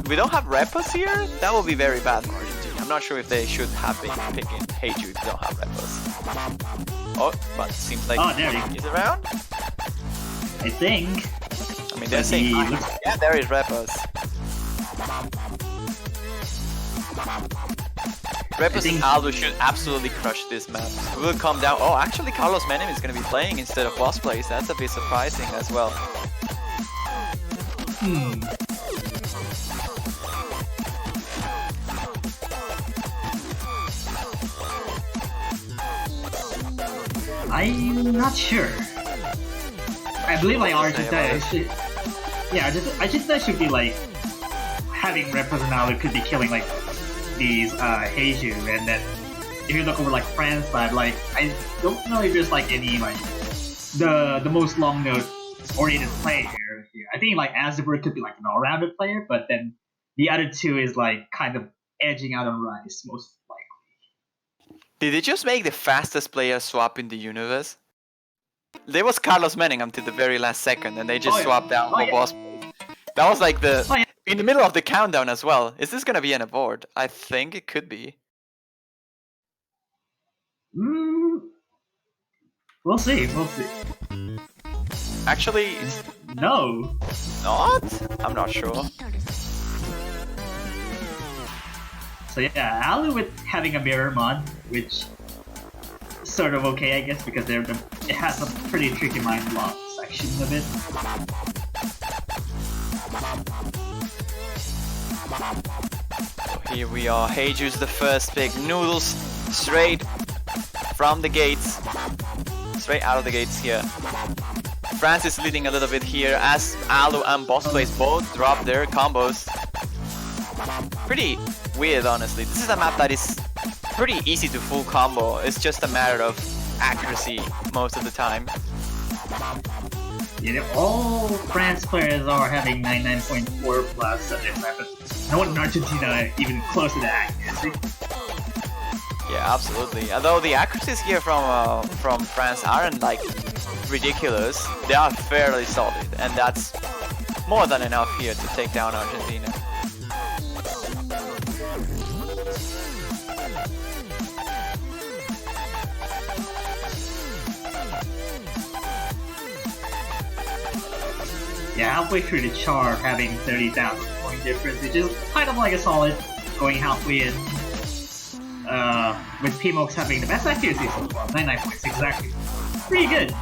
we don't have repos here, that will be very bad for Argentina. I'm not sure if they should have been picking Heiju if they don't have repos. Oh, but it seems like he's around. I think. I mean, they're saying, yeah, there is repos. Repos and Aldo should absolutely crush this map. We will come down. Oh, actually, Carlos Menem is going to be playing instead of Boss Plays. That's a bit surprising as well. I'm not sure. I believe like Argentina should. Yeah, Argentina should be like having Representado could be killing like these Heiju, and then if you look over like France side, like I don't know if there's like any like the most long note oriented player here. I think like Azabur could be like an all-rounded player, but then the other two is like kind of edging out on Rice most likely. Did they just make the fastest player swap in the universe? There was Carlos Menem until the very last second, and they just swapped out for Boss Plays. That was like the in the middle of the countdown as well. Is this gonna be an abort? I think it could be. We'll see. We'll see. Actually, No. not? I'm not sure. So yeah, Alu with having a mirror mod, which is sort of okay, I guess, because it has a pretty tricky mind block section of it. So here we are. Heiju's the first pick. Noodles straight from the gates. Straight out of the gates here. France is leading a little bit here as Alu and Boss Plays both drop their combos. Pretty weird, honestly. This is a map that is pretty easy to full combo. It's just a matter of accuracy most of the time. Yeah, all France players are having 99.4 plus at this map, but no one in Argentina even close to that accuracy. Yeah, absolutely. Although the accuracies here from France aren't like ridiculous, they are fairly solid, and that's more than enough here to take down Argentina. yeah, halfway through the chart, having 30,000 point difference, which is kind of like a solid going halfway in. With Pmox having the best accuracy so far, 99.6 exactly. Pretty good.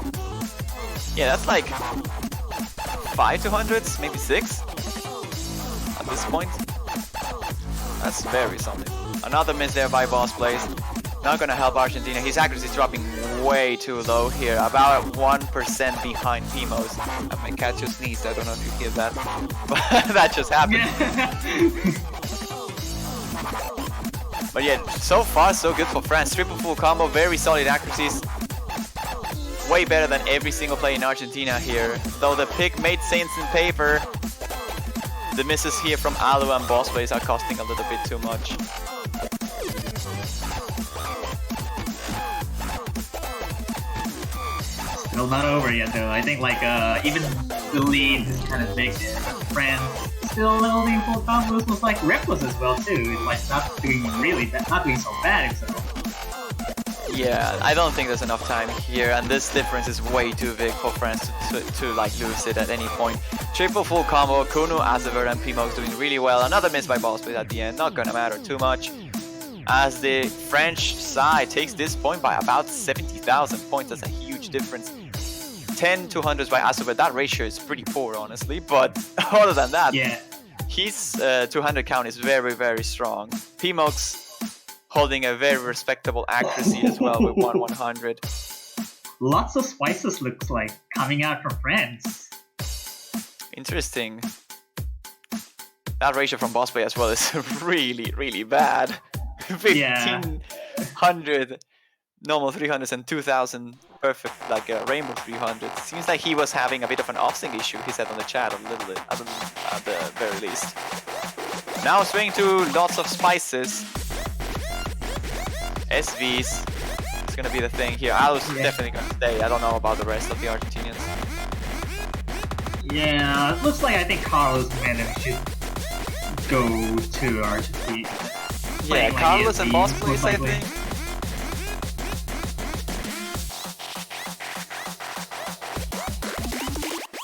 Yeah, that's like 5 200s, maybe 6 at this point. That's very solid. Another miss there by Boss Blaze. Not gonna help Argentina. His accuracy is dropping way too low here, about 1% behind Pmox. I might catch your sneeze, I don't know if you hear that, but that just happened. But yeah, so far so good for France. Triple full combo, very solid accuracies. Way better than every single play in Argentina here. Though the pick made sense in paper, the misses here from Alu and Boss Blaze are costing a little bit too much. Still not over yet though. I think like even the lead is kind of big there. But France still holding full combos was like reckless as well too. It's like not doing really bad, not doing so bad himself. Yeah, I don't think there's enough time here, and this difference is way too big for France to like lose it at any point. Triple full combo, Kuno, Azever, and Pmox doing really well. Another miss by Boss Blaze at the end, not gonna matter too much. As the French side takes this point by about 70,000 points, that's a huge difference. 10 200s by Azever, that ratio is pretty poor honestly, but other than that, yeah, his 200 count is very, very strong. Pmox holding a very respectable accuracy as well with 100. lots of spices looks like coming out from France. Interesting. That ratio from Boss Play as well is really, really bad. 1500 normal 300s and 2000 perfect, like a rainbow 300. Seems like he was having a bit of an off-sync issue, he said on the chat a little bit, at the very least. Now swinging to lots of spices. SVs. It's gonna be the thing here. Alu's definitely gonna stay. I don't know about the rest of the Argentinians. Yeah, it looks like I think Carlos Menem should go to Argentina. Yeah, Carlos and Boss Blaze, I think.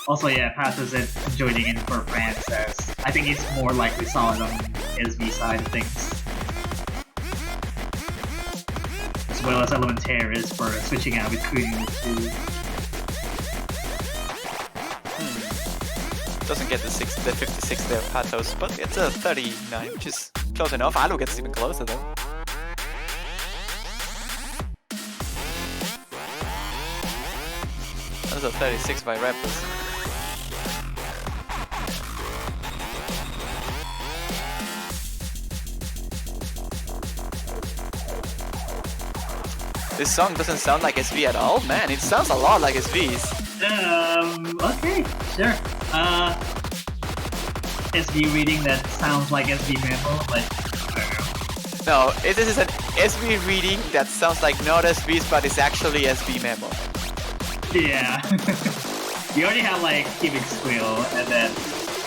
Also, yeah, Pat is joining in for France as I think it's more likely solid on SV side of things. As well as Elementaris for switching out with Kuno too. Doesn't get the 56 there, Patos, but it's a 39, which is close enough. Alu gets even closer though. That's a 36 by Rebels. This song doesn't sound like SV at all, man. It sounds a lot like SV's. Okay, sure. SV reading that sounds like SV memo, like, I don't know. No, this is an SV reading that sounds like not SV's, but it's actually SV memo. Yeah. You already have like Cubic Squill, and then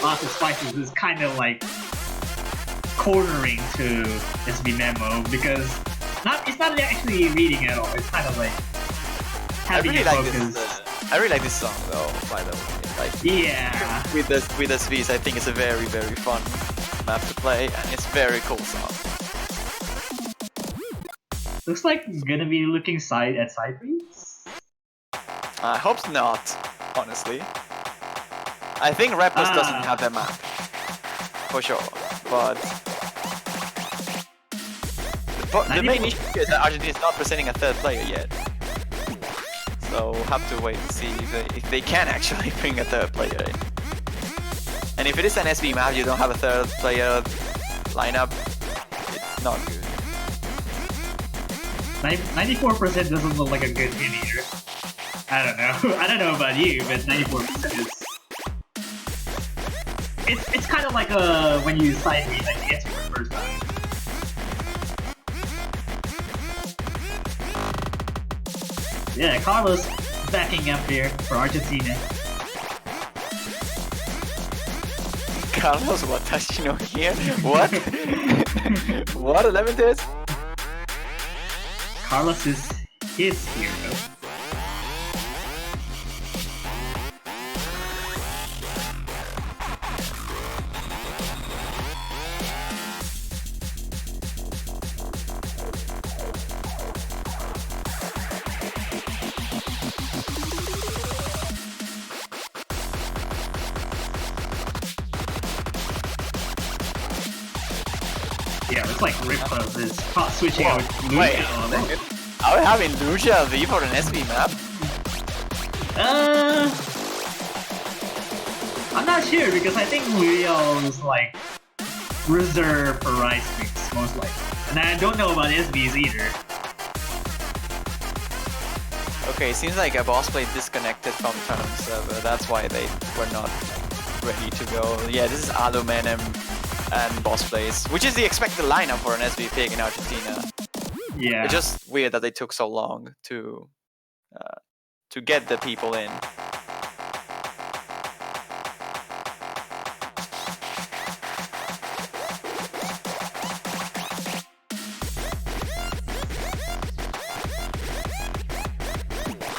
lots of spices is kind of like cornering to SV memo because it's not actually reading at all. It's kind of like having a focus. I really like this song though, by the way. Like, yeah. With SVs, I think it's a very, very fun map to play, and it's a very cool song. Looks like gonna be looking side at side reads. I hope not, honestly. I think Raptors doesn't have the map, for sure, but the main issue is that Argentina is not presenting a third player yet. So we'll have to wait and see if they can actually bring a third player in. And if it is an SV map, you don't have a third player lineup, it's not good. 94% doesn't look like a good win either. I don't know. I don't know about you, but 94% is... It's kind of like when you side read like the answer for the first time. Yeah, Carlos backing up here for Argentina. Carlos Watashino here? What? What 11 is? Carlos is his hero. Yeah, it's like Ripper is switching Whoa, out with wait. Lucio. Are we having Lucia V for an SV map? I'm not sure because I think Luio's like reserved for Rice Mix, most likely. And I don't know about SVs either. Okay, seems like a boss play disconnected from the tournament server. That's why they were not ready to go. Yeah, this is Alu, Menem, and boss plays, which is the expected lineup for an SV pick in Argentina. Yeah. It's just weird that they took so long to get the people in.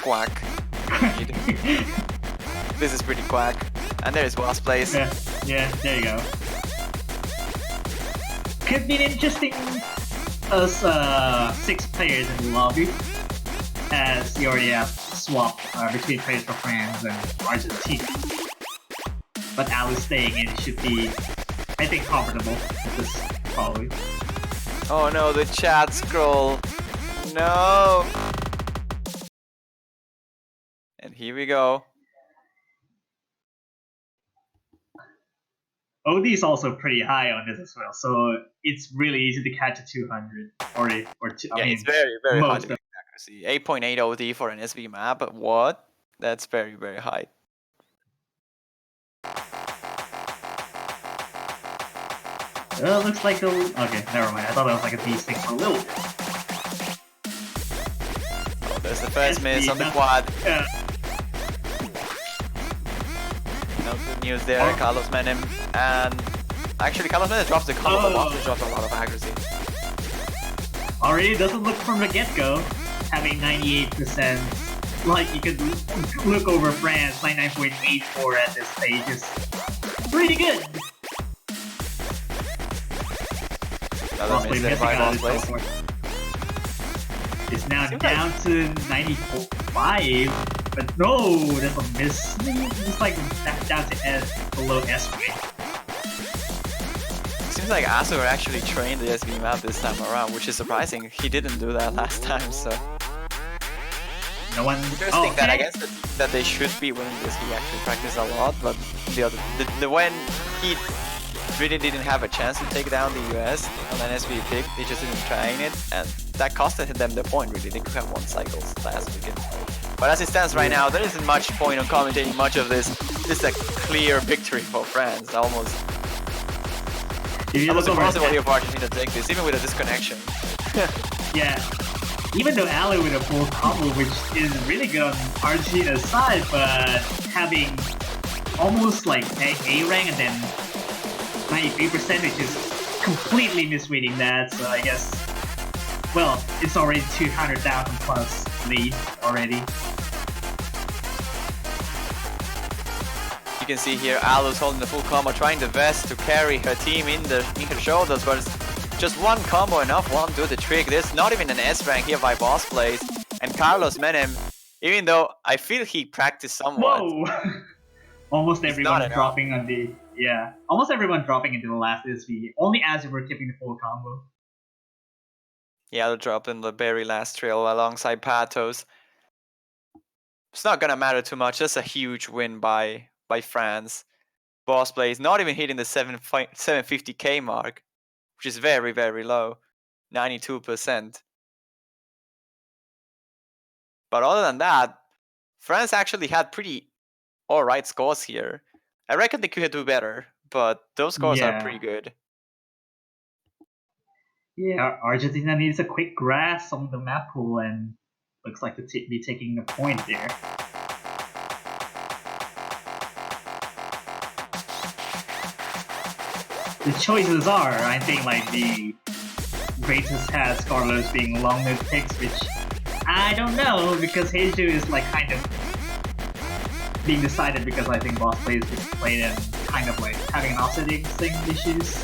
Quack. This is pretty quack. And there's boss plays. Yeah, there you go. Could be interesting as 6 players in the lobby, as you already have swapped between players for France and Argentina. But Alice staying in should be, I think, comfortable with this, probably. Oh no, the chat scroll. No. And here we go. OD is also pretty high on this as well, so it's really easy to catch a 200 or two. Yeah, I mean, it's very hard most to get accuracy. 8.8 OD for an SV map. What? That's very high. Looks like the. Okay, never mind. I thought it was like a beast thing for a little bit. Oh, there's the first miss on the quad. No good news there, Carlos Menem. And actually, Carlos Menem drops the combo, but Monster drops a lot of accuracy. Already doesn't look from the get-go, having 98%. Like, you could look over France, 99.84 at this stage is pretty good. Another miss there by boss plays. It's now down to 94.5, but no, that's a miss. It's like down to S, below S rank. Seems like Azur actually trained the SV map this time around, which is surprising. He didn't do that last time, so. No one. Interesting that I guess that they should be winning this. He actually practiced a lot, but when he really didn't have a chance to take down the US on an SV pick, they just didn't trying it, and that costed them the point. Really, they could have won cycles last weekend. But as it stands right now, there isn't much point on commentating much of this. This is a clear victory for France, almost. Almost impossible here for Argentina to take this, even with a disconnection. Yeah. Even though Ali with a full combo, which is really good on Argentina's side, but having almost like A rank and then 93%, which is completely misreading that, so I guess, well, it's already 200,000 plus lead already. You can see here Alu's holding the full combo, trying the best to carry her team in her shoulders, but just one combo enough won't do the trick. There's not even an S rank here by boss plays, and Carlos Menem, even though I feel he practiced somewhat. Whoa! Almost everyone dropping on the almost everyone dropping into the last SV. Only Azur were keeping the full combo. Yeah, they'll drop in the very last trail alongside Patos. It's not gonna matter too much. That's a huge win by France. Boss plays not even hitting the 750k mark, which is very low, 92%. But other than that, France actually had pretty alright scores here. I reckon they could do better, but those scores are pretty good. Yeah, Argentina needs a quick grasp on the map pool and looks like to be taking the point there. The choices are, I think, like the greatest has Carlos being long mid picks, which I don't know because Heiju is like kind of being decided because I think boss plays played and kind of like having an offsetting issues.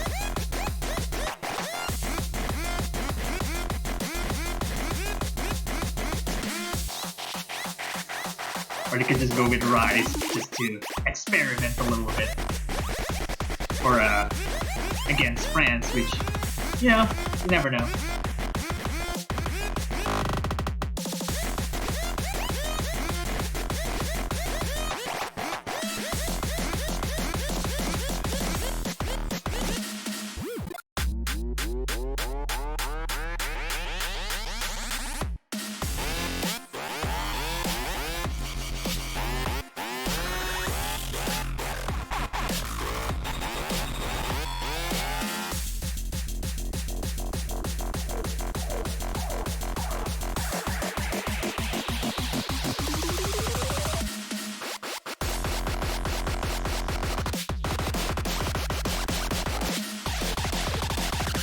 Or they could just go with Rise just to experiment a little bit. Or against France, which you know, you never know.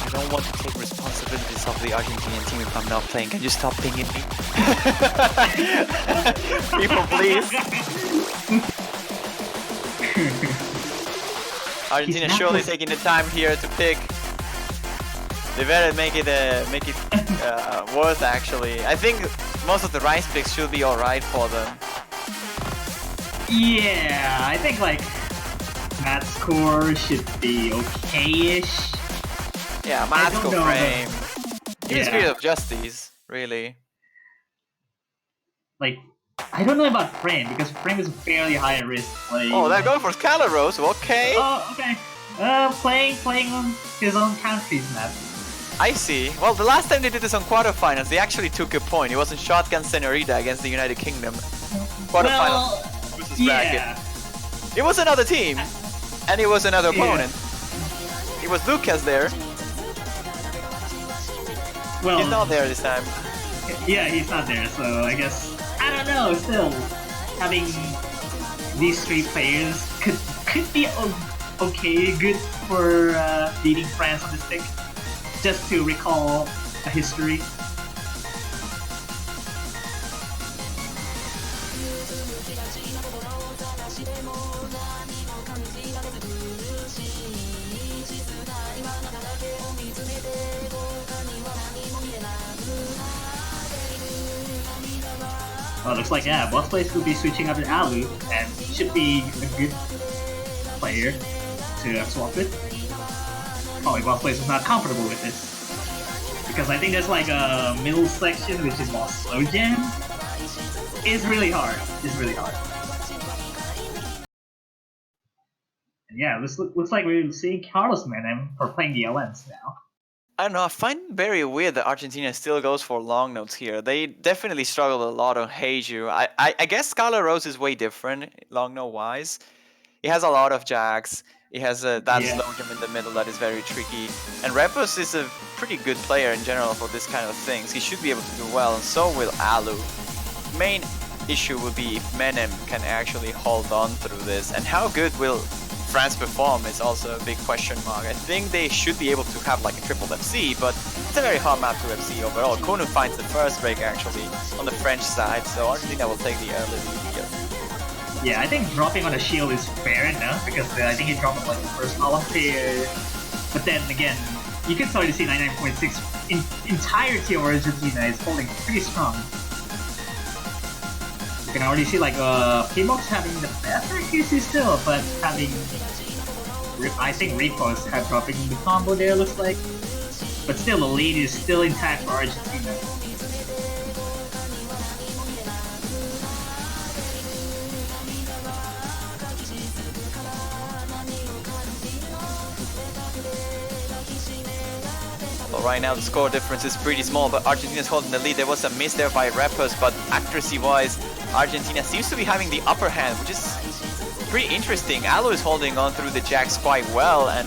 I don't want to take responsibilities of the Argentinian team if I'm not playing. Can you stop pinging me? People, please. Argentina surely taking the time here to pick. They better make it worth actually. I think most of the rice picks should be alright for them. Yeah, I think like Matt's score should be okay-ish. Yeah, I magical don't know, frame. Even yeah. Spirit of Justice, really. Like, I don't know about frame because frame is a fairly high risk play. Oh, they're going for Scalaros, okay. Oh, okay. Playing on his own country's map. I see. Well, the last time they did this on quarterfinals, they actually took a point. It was in Shotgun Senorita against the United Kingdom. Quarterfinals versus bracket. Yeah. It was another team, and it was another opponent. It was Lucas there. Well, He's not there this time. yeah, he's not there, so I guess I don't know. Still, having these three players could be okay, good for beating France on the stick. Just to recall a history. Well, looks like yeah, both players will be switching up to Alu, and should be a good player to swap with. Probably both players is not comfortable with this. Because I think there's like a middle section which is more slow jam. It's really hard. It's really hard. And yeah, this looks like we're seeing Carlos Menem for playing the LNs now. I don't know, I find it very weird that Argentina still goes for long notes here. They definitely struggled a lot on Heiju. I guess Scarlet Rose is way different, long note wise. He has a lot of jacks. He has that slow jump in the middle that is very tricky. And Repus is a pretty good player in general for this kind of things. He should be able to do well, and so will Alu. Main issue will be if Menem can actually hold on through this, and how good will France perform is also a big question mark. I think they should be able to have like a triple FC, but it's a very hard map to FC overall. Konu finds the first break actually on the French side, so Argentina will take the early lead here. Yeah, I think dropping on a shield is fair enough, because I think he dropped on like the first column here. But then again, you can start to see 99.6 entirety of Argentina is holding pretty strong. You can already see like Pimox having the best accuracy still, but having I think Repos have dropping the combo there looks like. But still the lead is still intact for Argentina. Well, right now the score difference is pretty small, but Argentina's holding the lead. There was a miss there by Repos, but accuracy-wise, Argentina seems to be having the upper hand, which is pretty interesting. Alu is holding on through the jacks quite well, and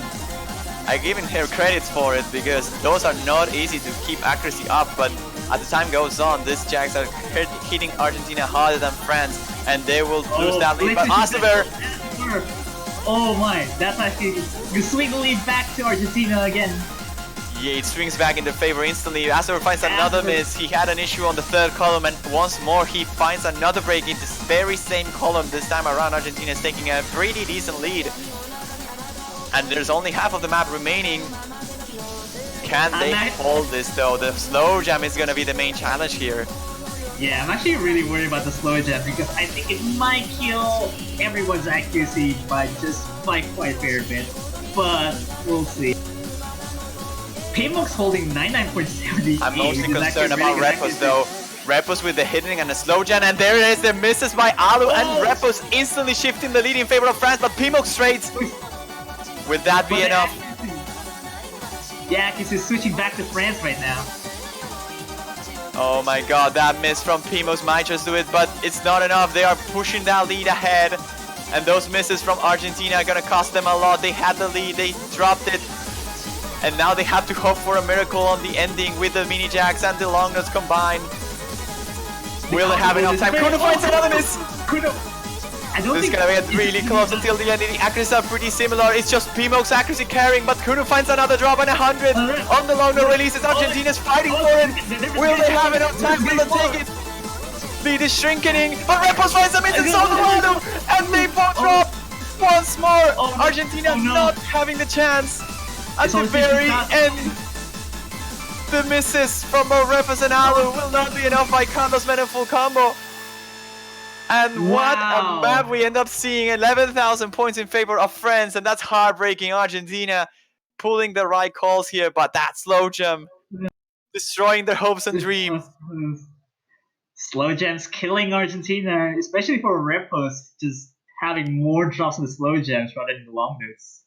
I give her credits for it, because those are not easy to keep accuracy up, but as the time goes on, these jacks are hitting Argentina harder than France, and they will lose that lead. But Asever... Oh my, that's actually... You swing the lead back to Argentina again. Yeah, it swings back in their favor instantly. Asever finds another miss. He had an issue on the third column, and once more he finds another break in this very same column. This time around, Argentina is taking a pretty decent lead. And there's only half of the map remaining. Can they hold this though? The slow jam is gonna be the main challenge here. Yeah, I'm actually really worried about the slow jam, because I think it might kill everyone's accuracy by quite a fair bit. But we'll see. Pimmox holding 99.78. I'm mostly This is concerned actually about really good Repos though. Repos with the hitting and the slow gen, and there it is, the misses by Alu, and Repos instantly shifting the lead in favor of France, but Pimox trades. Will that be enough? Yeah, because he's switching back to France right now. Oh my god, that miss from Pimox might just do it, but it's not enough. They are pushing that lead ahead, and those misses from Argentina are gonna cost them a lot. They had the lead, they dropped it, and now they have to hope for a miracle on the ending with the mini jacks and the long nuts combined. Will they have enough time? Kuno finds another miss! Kuno. This is gonna get really close until the end. The accuracies are pretty similar. It's just Pimox accuracy carrying, but Kuno finds another drop and 100 on the long nut releases. Argentina's fighting for it. Will they have enough time? Will they take it? Lead is shrinking, but Repos finds a miss and so do Alu, and they both drop once more. Argentina not having the chance at the very end. The misses from both Repos and Alu will not be enough by Carlos Menem full combo. And what a map we end up seeing. 11,000 points in favor of France, and that's heartbreaking. Argentina pulling the right calls here, but that slow jump destroying their hopes and dreams. Slow gems killing Argentina, especially for Repos, just having more drops in the slow gems rather than the long nuts.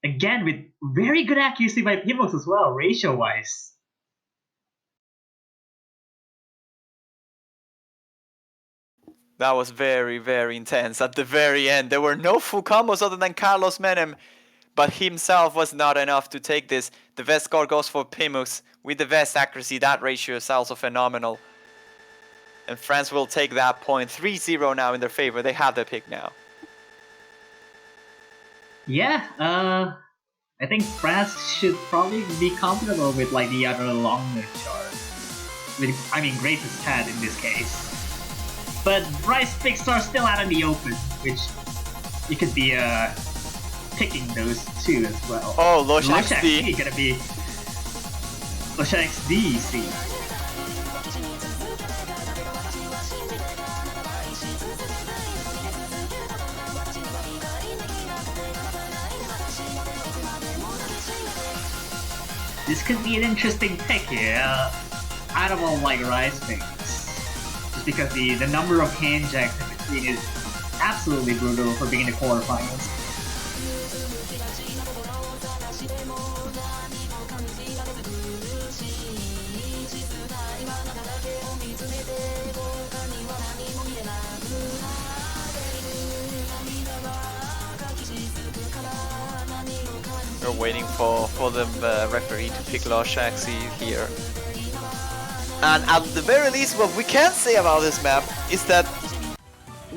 Again, with very good accuracy by Pimox as well, ratio-wise. That was very, very intense. At the very end, there were no full combos other than Carlos Menem, but himself was not enough to take this. The best score goes for Pimox with the best accuracy. That ratio is also phenomenal. And France will take that point. 3-0 now in their favor. They have the pick now. Yeah, I think France should probably be comfortable with like the other long nut chart. I mean, greatest pad in this case. But Rice picks are still out in the open, which you could be picking those two as well. Oh, Loshak D. Gonna be Loshak D, see. This could be an interesting pick here, out of all like Rice picks. Just because the number of hand jacks in between is absolutely brutal for being in the quarterfinals. We're waiting for the referee to pick Loshak here. And at the very least, what we can say about this map is that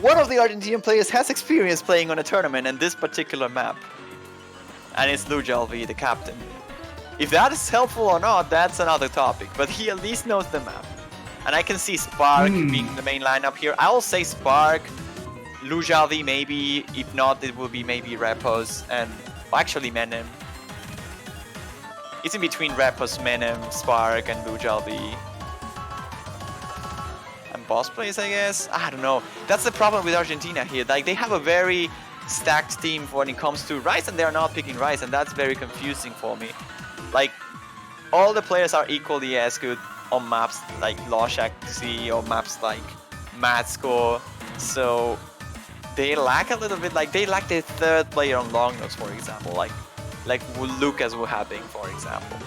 one of the Argentinian players has experience playing on a tournament in this particular map. And it's Lujalvi, the captain. If that is helpful or not, that's another topic. But he at least knows the map. And I can see Spark being the main lineup here. I'll say Spark, Lujalvi maybe. If not, it will be maybe Repos and... well, actually Menem. It's in between Repos, Menem, Spark and Lujalvi. Boss plays, I guess. I don't know. That's the problem with Argentina here. Like, they have a very stacked team when it comes to Rice, and they're not picking Rice, and that's very confusing for me. Like, all the players are equally as good on maps like Loshak C or maps like Matscore. So they lack a little bit. Like, they lack the third player on long notes, for example. Like Lucas Wuhabing, for example.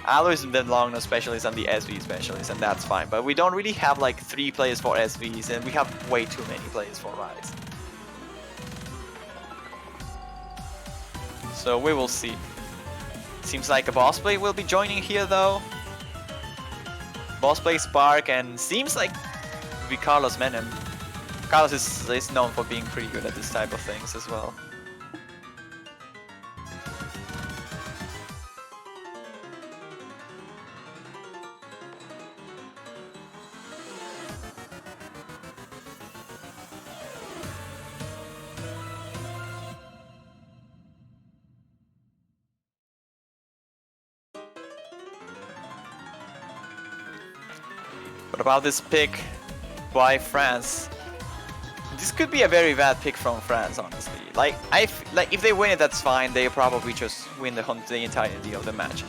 Alu is the long node specialist and the SV specialist, and that's fine. But we don't really have like 3 players for SVs, and we have way too many players for Rise. So we will see. Seems like a boss play will be joining here though. Boss play Spark, and seems like it'll be Carlos Menem. Carlos is known for being pretty good at this type of things as well. What about this pick by France? This could be a very bad pick from France, honestly. Like, if they win it, that's fine. They probably just win the entirety of the match.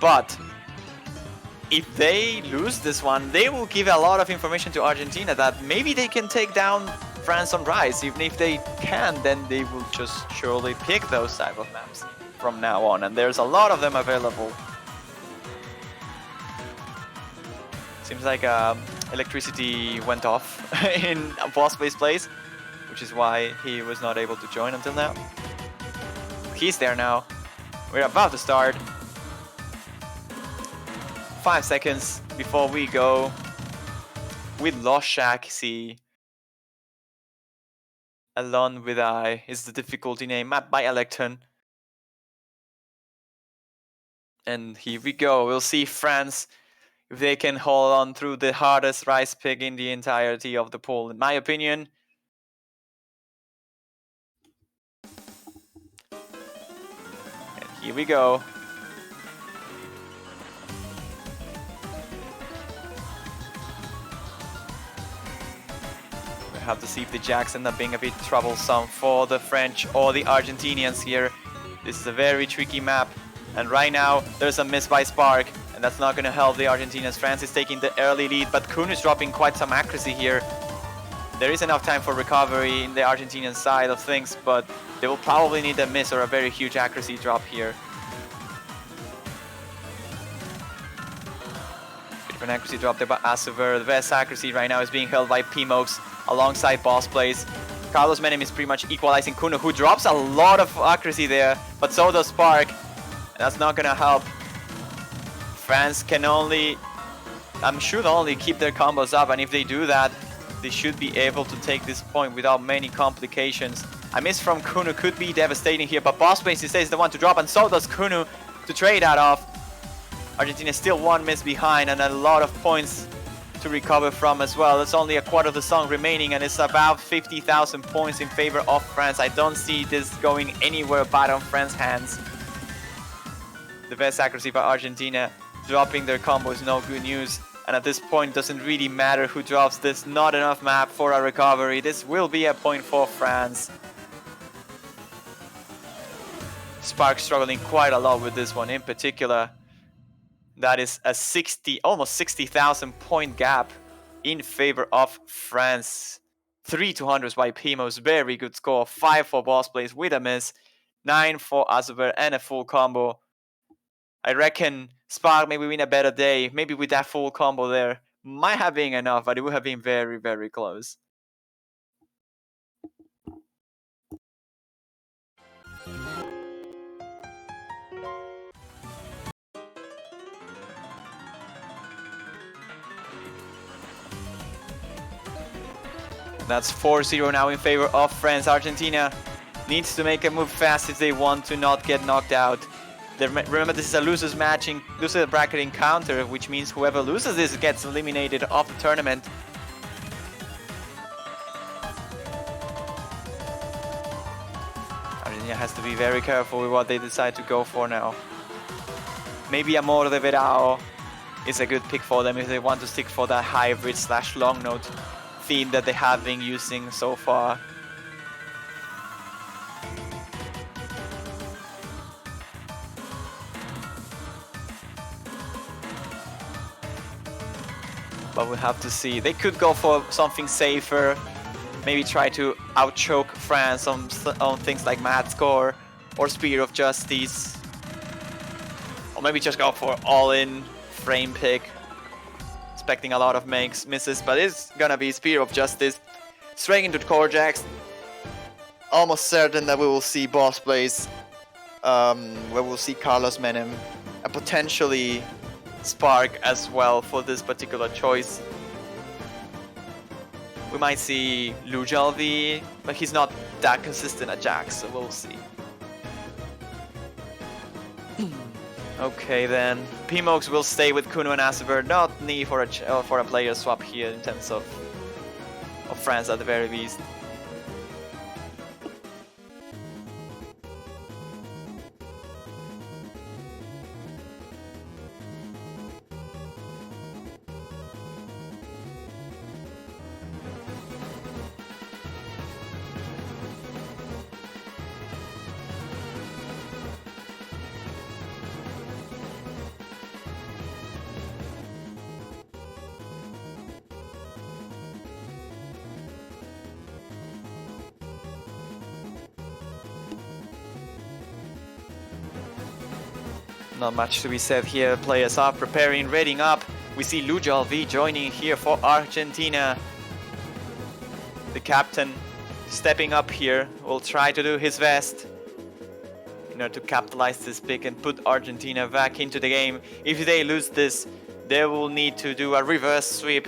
But if they lose this one, they will give a lot of information to Argentina that maybe they can take down France on Rise. Even if they can, then they will just surely pick those type of maps from now on. And there's a lot of them available. Seems like electricity went off in Bossplace's place, which is why he was not able to join until now. He's there now. We're about to start. 5 seconds before we go. We lost Shaxi. Alone with I is the difficulty name, mapped by Electon. And here we go. We'll see France, if they can hold on through the hardest Rise pick in the entirety of the pool, in my opinion. And here we go. We have to see if the Jacks end up being a bit troublesome for the French or the Argentinians here. This is a very tricky map. And right now, there's a miss by Spark. And that's not going to help the Argentinians. France is taking the early lead, but Kun is dropping quite some accuracy here. There is enough time for recovery in the Argentinian side of things, but they will probably need a miss or a very huge accuracy drop here. Bit of an accuracy drop there by Asuver. The best accuracy right now is being held by Pmox alongside Boss Plays. Carlos Menem is pretty much equalizing Kuno, who drops a lot of accuracy there, but so does Spark. And that's not going to help. France can only, should only keep their combos up, and if they do that, they should be able to take this point without many complications. A miss from Kunu could be devastating here, but Boss Space is the one to drop, and so does Kunu to trade that off. Argentina still one miss behind, and a lot of points to recover from as well. It's only a quarter of the song remaining, and it's about 50,000 points in favor of France. I don't see this going anywhere but on France's hands. The best accuracy by Argentina. Dropping their combo is no good news, and at this point doesn't really matter who drops this. Not enough map for a recovery. This will be a point for France. Spark struggling quite a lot with this one in particular. That is a almost 60,000 point gap in favor of France. 3 200s by Pimos, very good score. 5 for Boss Plays with a miss. 9 for Azuber and a full combo. I reckon Spark maybe win a better day. Maybe with that full combo there. Might have been enough, but it would have been very, very close. That's 4-0 now in favor of France. Argentina needs to make a move fast if they want to not get knocked out. Remember, this is a losers bracket encounter, which means whoever loses this gets eliminated off the tournament. Argentina has to be very careful with what they decide to go for now. Maybe Amor de Verao is a good pick for them if they want to stick for that hybrid / long note theme that they have been using so far. But we'll have to see. They could go for something safer. Maybe try to outchoke France on things like Mad Score or Spear of Justice. Or maybe just go for all-in frame pick. Expecting a lot of misses, but it's gonna be Spear of Justice. Straight into the core jacks. Almost certain that we will see Boss Plays. Where we'll see Carlos Menem. And potentially Spark as well for this particular choice. We might see Lujalvi, but he's not that consistent at Jax, so we'll see. Okay then, Pmox will stay with Kuno and Asuber. Not need for a player swap here in terms of France at the very least. Not much to be said here. Players are preparing, readying up. We see Lujal V joining here for Argentina. The captain stepping up here will try to do his best in order to capitalize this pick and put Argentina back into the game. If they lose this, they will need to do a reverse sweep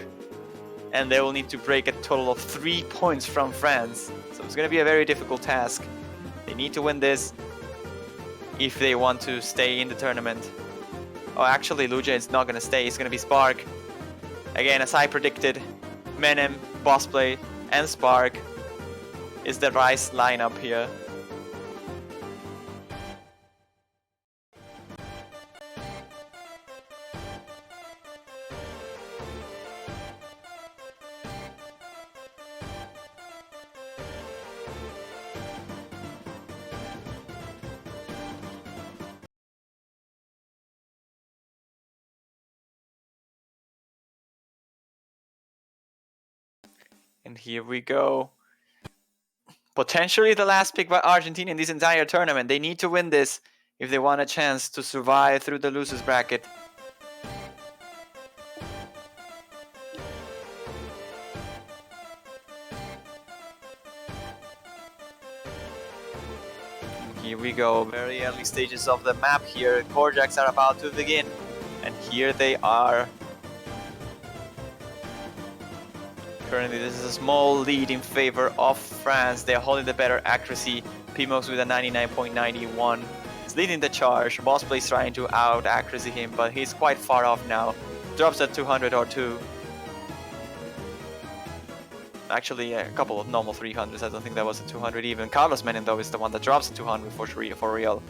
and they will need to break a total of 3 points from France. So it's going to be a very difficult task. They need to win this if they want to stay in the tournament. Oh, actually, Luja is not going to stay. It's going to be Spark. Again, as I predicted, Menem, Bossplay, and Spark is the Rice lineup here. And here we go. Potentially the last pick by Argentina in this entire tournament. They need to win this if they want a chance to survive through the losers bracket. Here we go, very early stages of the map here. Korjaks are about to begin. And here they are. Currently, this is a small lead in favor of France. They're holding the better accuracy. Pimox with a 99.91 is leading the charge. Bossplay is trying to out accuracy him, but he's quite far off now. Drops at 200 or 2. Actually, a couple of normal 300s. I don't think that was a 200 even. Carlos Menem, though, is the one that drops at 200 for real.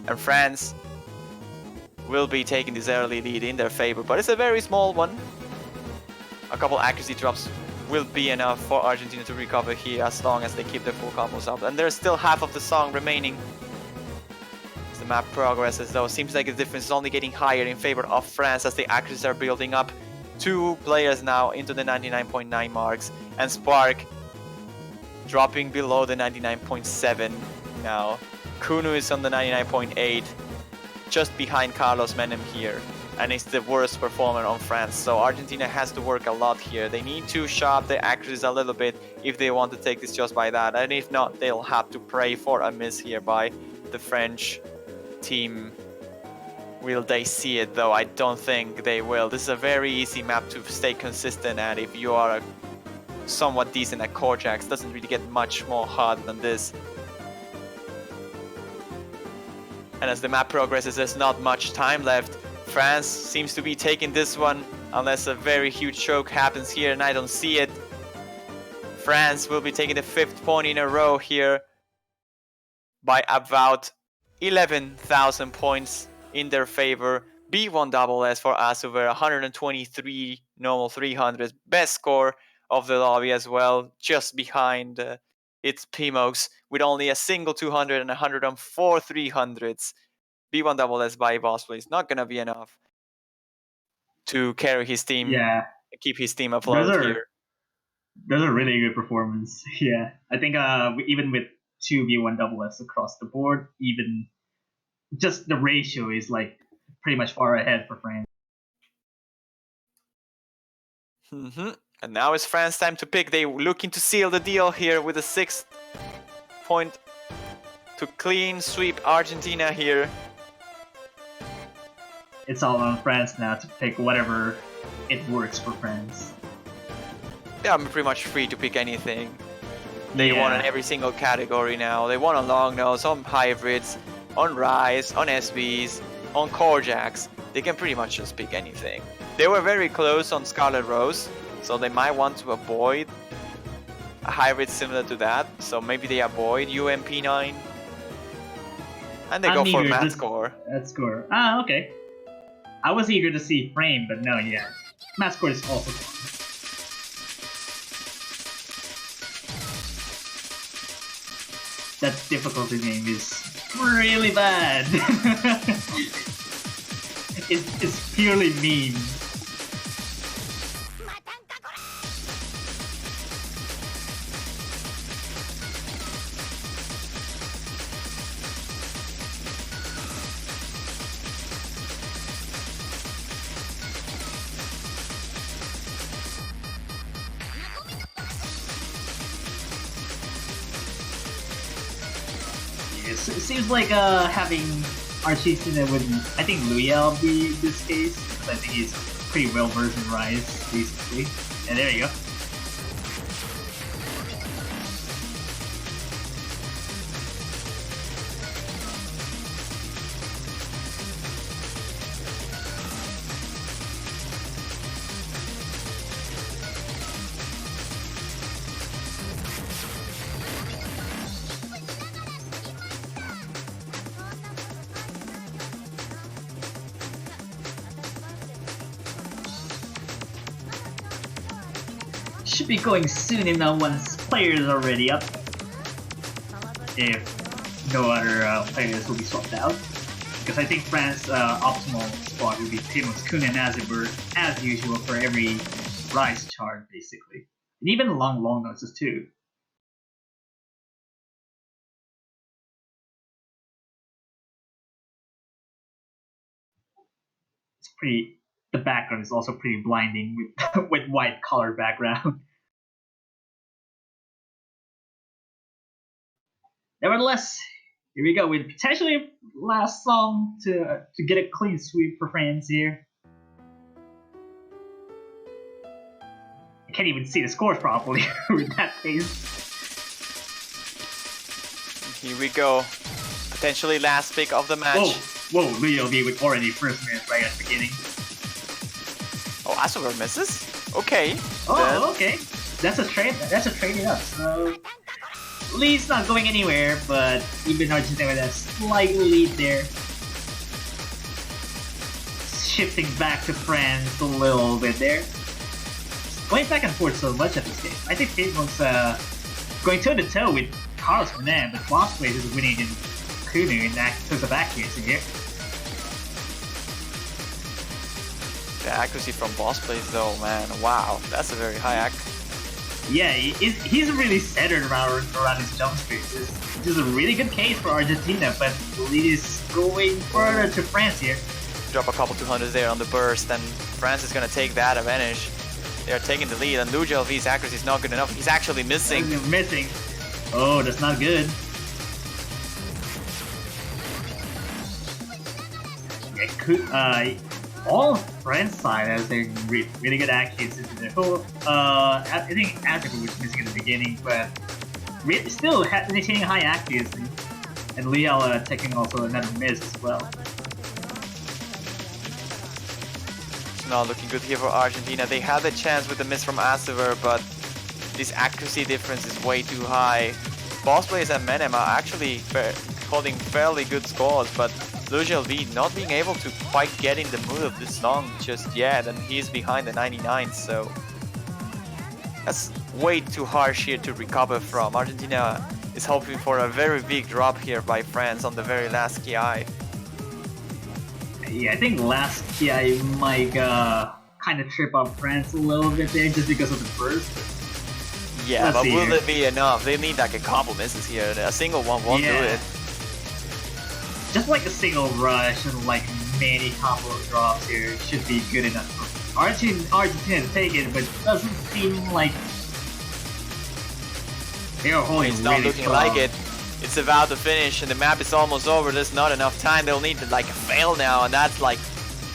And France will be taking this early lead in their favor, but it's a very small one. A couple accuracy drops will be enough for Argentina to recover here as long as they keep their full combos up. And there's still half of the song remaining. As the map progresses though, seems like the difference is only getting higher in favor of France as the accuracies are building up. 2 players now into the 99.9 marks, and Spark dropping below the 99.7 now. Kunu is on the 99.8, just behind Carlos Menem here. And it's the worst performer on France, so Argentina has to work a lot here. They need to sharp their accuracies a little bit if they want to take this just by that, and if not, they'll have to pray for a miss here by the French team. Will they see it though? I don't think they will. This is a very easy map to stay consistent at if you are somewhat decent at Korjaks. Doesn't really get much more hard than this. And as the map progresses, there's not much time left. France seems to be taking this one unless a very huge choke happens here, and I don't see it. France will be taking the 5th point in a row here by about 11,000 points in their favor. B1SS for Asuver, 123 normal 300s, best score of the lobby as well, just behind its Pimox with only a single 200 and 104 300s. B1SS by Bossplay is not gonna be enough to carry his team, keep his team afloat here. Those are really good performance. Yeah, I think even with 2 B1SS across the board, even just the ratio is like pretty much far ahead for France. And now it's France's time to pick. They looking to seal the deal here with a 6th point to clean sweep Argentina here. It's all on France now to pick whatever it works for France. Yeah, I'm pretty much free to pick anything. They won in every single category now. They won on long nose, on hybrids, on Rise, on SBs, on Korjaks. They can pretty much just pick anything. They were very close on Scarlet Rose, so they might want to avoid a hybrid similar to that. So maybe they avoid UMP9. And they go for Math Score. Math Score. Ah, okay. I was eager to see Frame, but no, Math Score is also fun. That difficulty name is really bad. It's purely mean. it seems like having Argentina with, I think, Luyel be this case, because I think he's pretty well versed in Rise, basically. And there you go. Should be going soon enough once players are already up. If no other players will be swapped out. Because I think France's optimal spot would be Timos, Kun, and Azibur as usual for every Rise chart, basically. And even long noses too. It's pretty. The background is also pretty blinding with with white color background. Nevertheless, here we go with potentially last song to get a clean sweep for France here. I can't even see the scores properly with that pace. Here we go. Potentially last pick of the match. Whoa, Leo B with already first minute right at the beginning. Oh, Asuver misses? Okay. Oh, okay. That's a trade it up. So lead's not going anywhere, but even Argentina with a slight lead there. Shifting back to France a little bit there. Going back and forth so much at this game. I think Kate was going toe to toe with Carlos Fernand, but Boss Place is winning in Kunu in terms of accuracy here. The accuracy from boss plays though, man, wow, that's a very high ac. Yeah, he's really centered around his jump streak. This is a really good case for Argentina, but the lead is going further to France here. Drop a couple 200s there on the burst, and France is gonna take that advantage. They're taking the lead, and Lujo V's accuracy is not good enough. He's actually missing. He's missing. Oh, that's not good. Yeah, all France side has a really good accuracy to their full. I think Africa was missing in the beginning, but still maintaining high accuracy. And Liel taking also another miss as well. It's not looking good here for Argentina. They had a chance with the miss from Asiver, but this accuracy difference is way too high. Boss players and Menem are actually holding fairly good scores, but Lujo V not being able to quite get in the mood of this song just yet, and he's behind the 99, so that's way too harsh here to recover from. Argentina is hoping for a very big drop here by France on the very last KI. Yeah, I think last KI might kind of trip up France a little bit there just because of the burst. Yeah, but will it be enough? They need like a couple misses here. A single one won't do it. Just like a single rush and like many combo drops here should be good enough for Argentina to take it, but it doesn't seem like they're holding It's not really looking strong. like it. It's about to finish and the map is almost over. There's not enough time. They'll need like a fail now, and that's like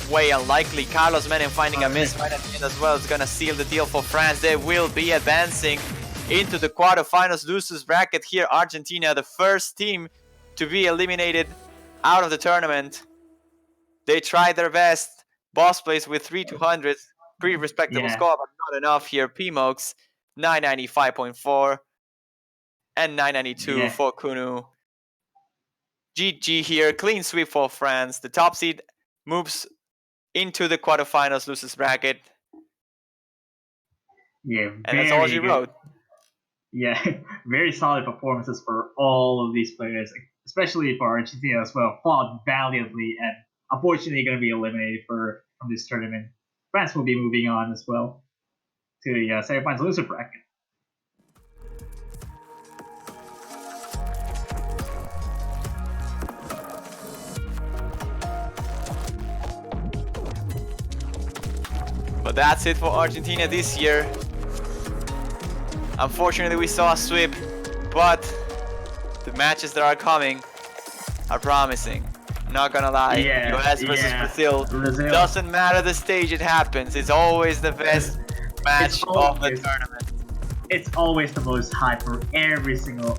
way unlikely. Carlos Menem finding a miss right at the end as well. It's gonna seal the deal for France. They will be advancing into the quarterfinals losers bracket here. Argentina, the first team to be eliminated out of the tournament. They tried their best. Boss plays with 3 200s. Pretty respectable score, but not enough here. Pmox 995.4 and 992 for Kunu. GG here. Clean sweep for France. The top seed moves into the quarterfinals losers bracket. Yeah, and that's all she wrote. Yeah, very solid performances for all of these players, especially for Argentina as well. Fought valiantly and unfortunately going to be eliminated from this tournament. France will be moving on as well to the semifinals loser bracket. But that's it for Argentina this year. Unfortunately, we saw a sweep, but the matches that are coming are promising. Not gonna lie, Yeah, US versus yeah. Brazil. Brazil. Doesn't matter the stage it happens. It's always the best match of the always- tournament. It's always the most hype for every single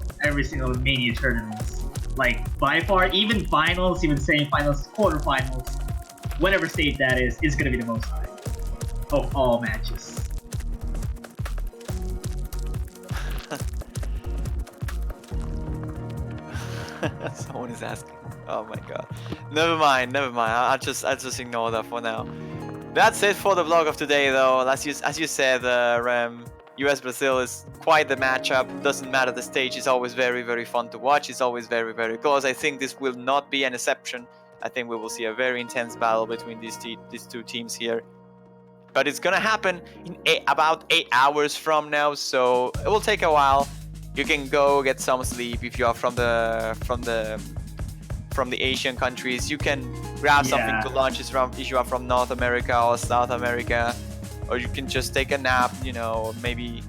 mania tournaments. Like by far, even finals, even semifinals, quarterfinals, whatever stage that is gonna be the most hype of all matches. Someone is asking. Oh my god. Never mind. I'll just ignore that for now. That's it for the vlog of today, though. As you said, Rem, US Brazil is quite the matchup. Doesn't matter the stage. It's always very fun to watch. It's always very close. I think this will not be an exception. I think we will see a very intense battle between these two teams here. But it's gonna happen in about 8 hours from now, so it will take a while. You can go get some sleep if you are from the Asian countries. You can grab something to lunch if you are from North America or South America, or you can just take a nap, you know, maybe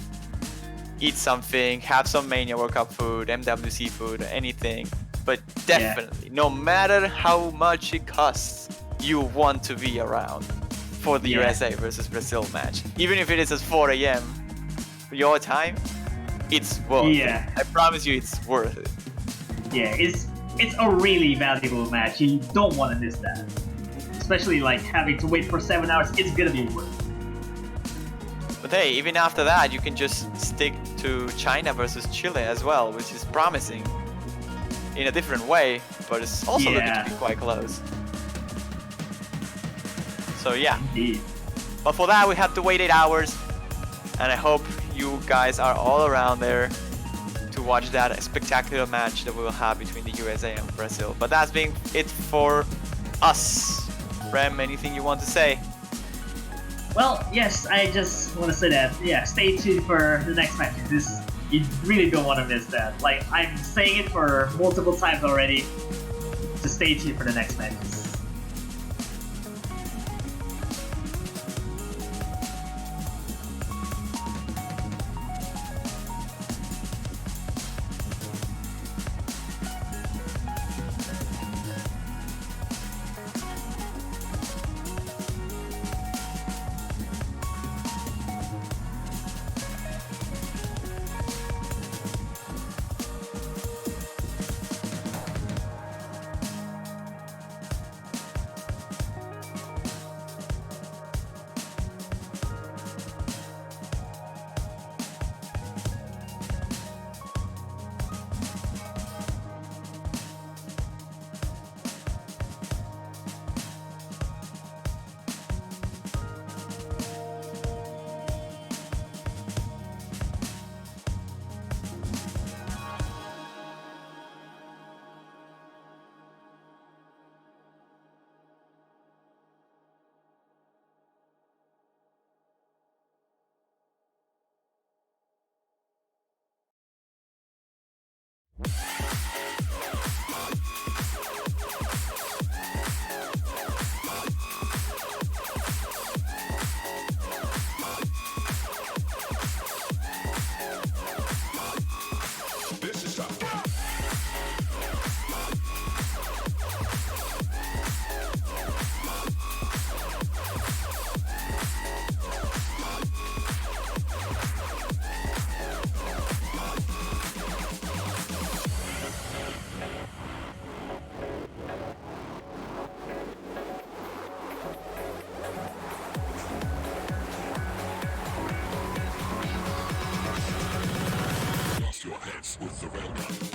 eat something, have some Mania World Cup food, MWC food, anything. But definitely, no matter how much it costs, you want to be around for the USA versus Brazil match. Even if it is at 4 a.m. your time, it's worth it. I promise you it's worth it. Yeah, it's a really valuable match. You don't want to miss that. Especially like having to wait for 7 hours, it's gonna be worth it. But hey, even after that, you can just stick to China versus Chile as well, which is promising in a different way, but it's also looking to be quite close. So yeah. Indeed. But for that, we have to wait 8 hours, and I hope you guys are all around there to watch that spectacular match that we will have between the USA and Brazil. But that's been it for us. Rem, anything you want to say? Well, yes, I just want to say that, stay tuned for the next match. You really don't want to miss that. Like, I'm saying it for multiple times already. Just stay tuned for the next matches. Your heads with the railgun.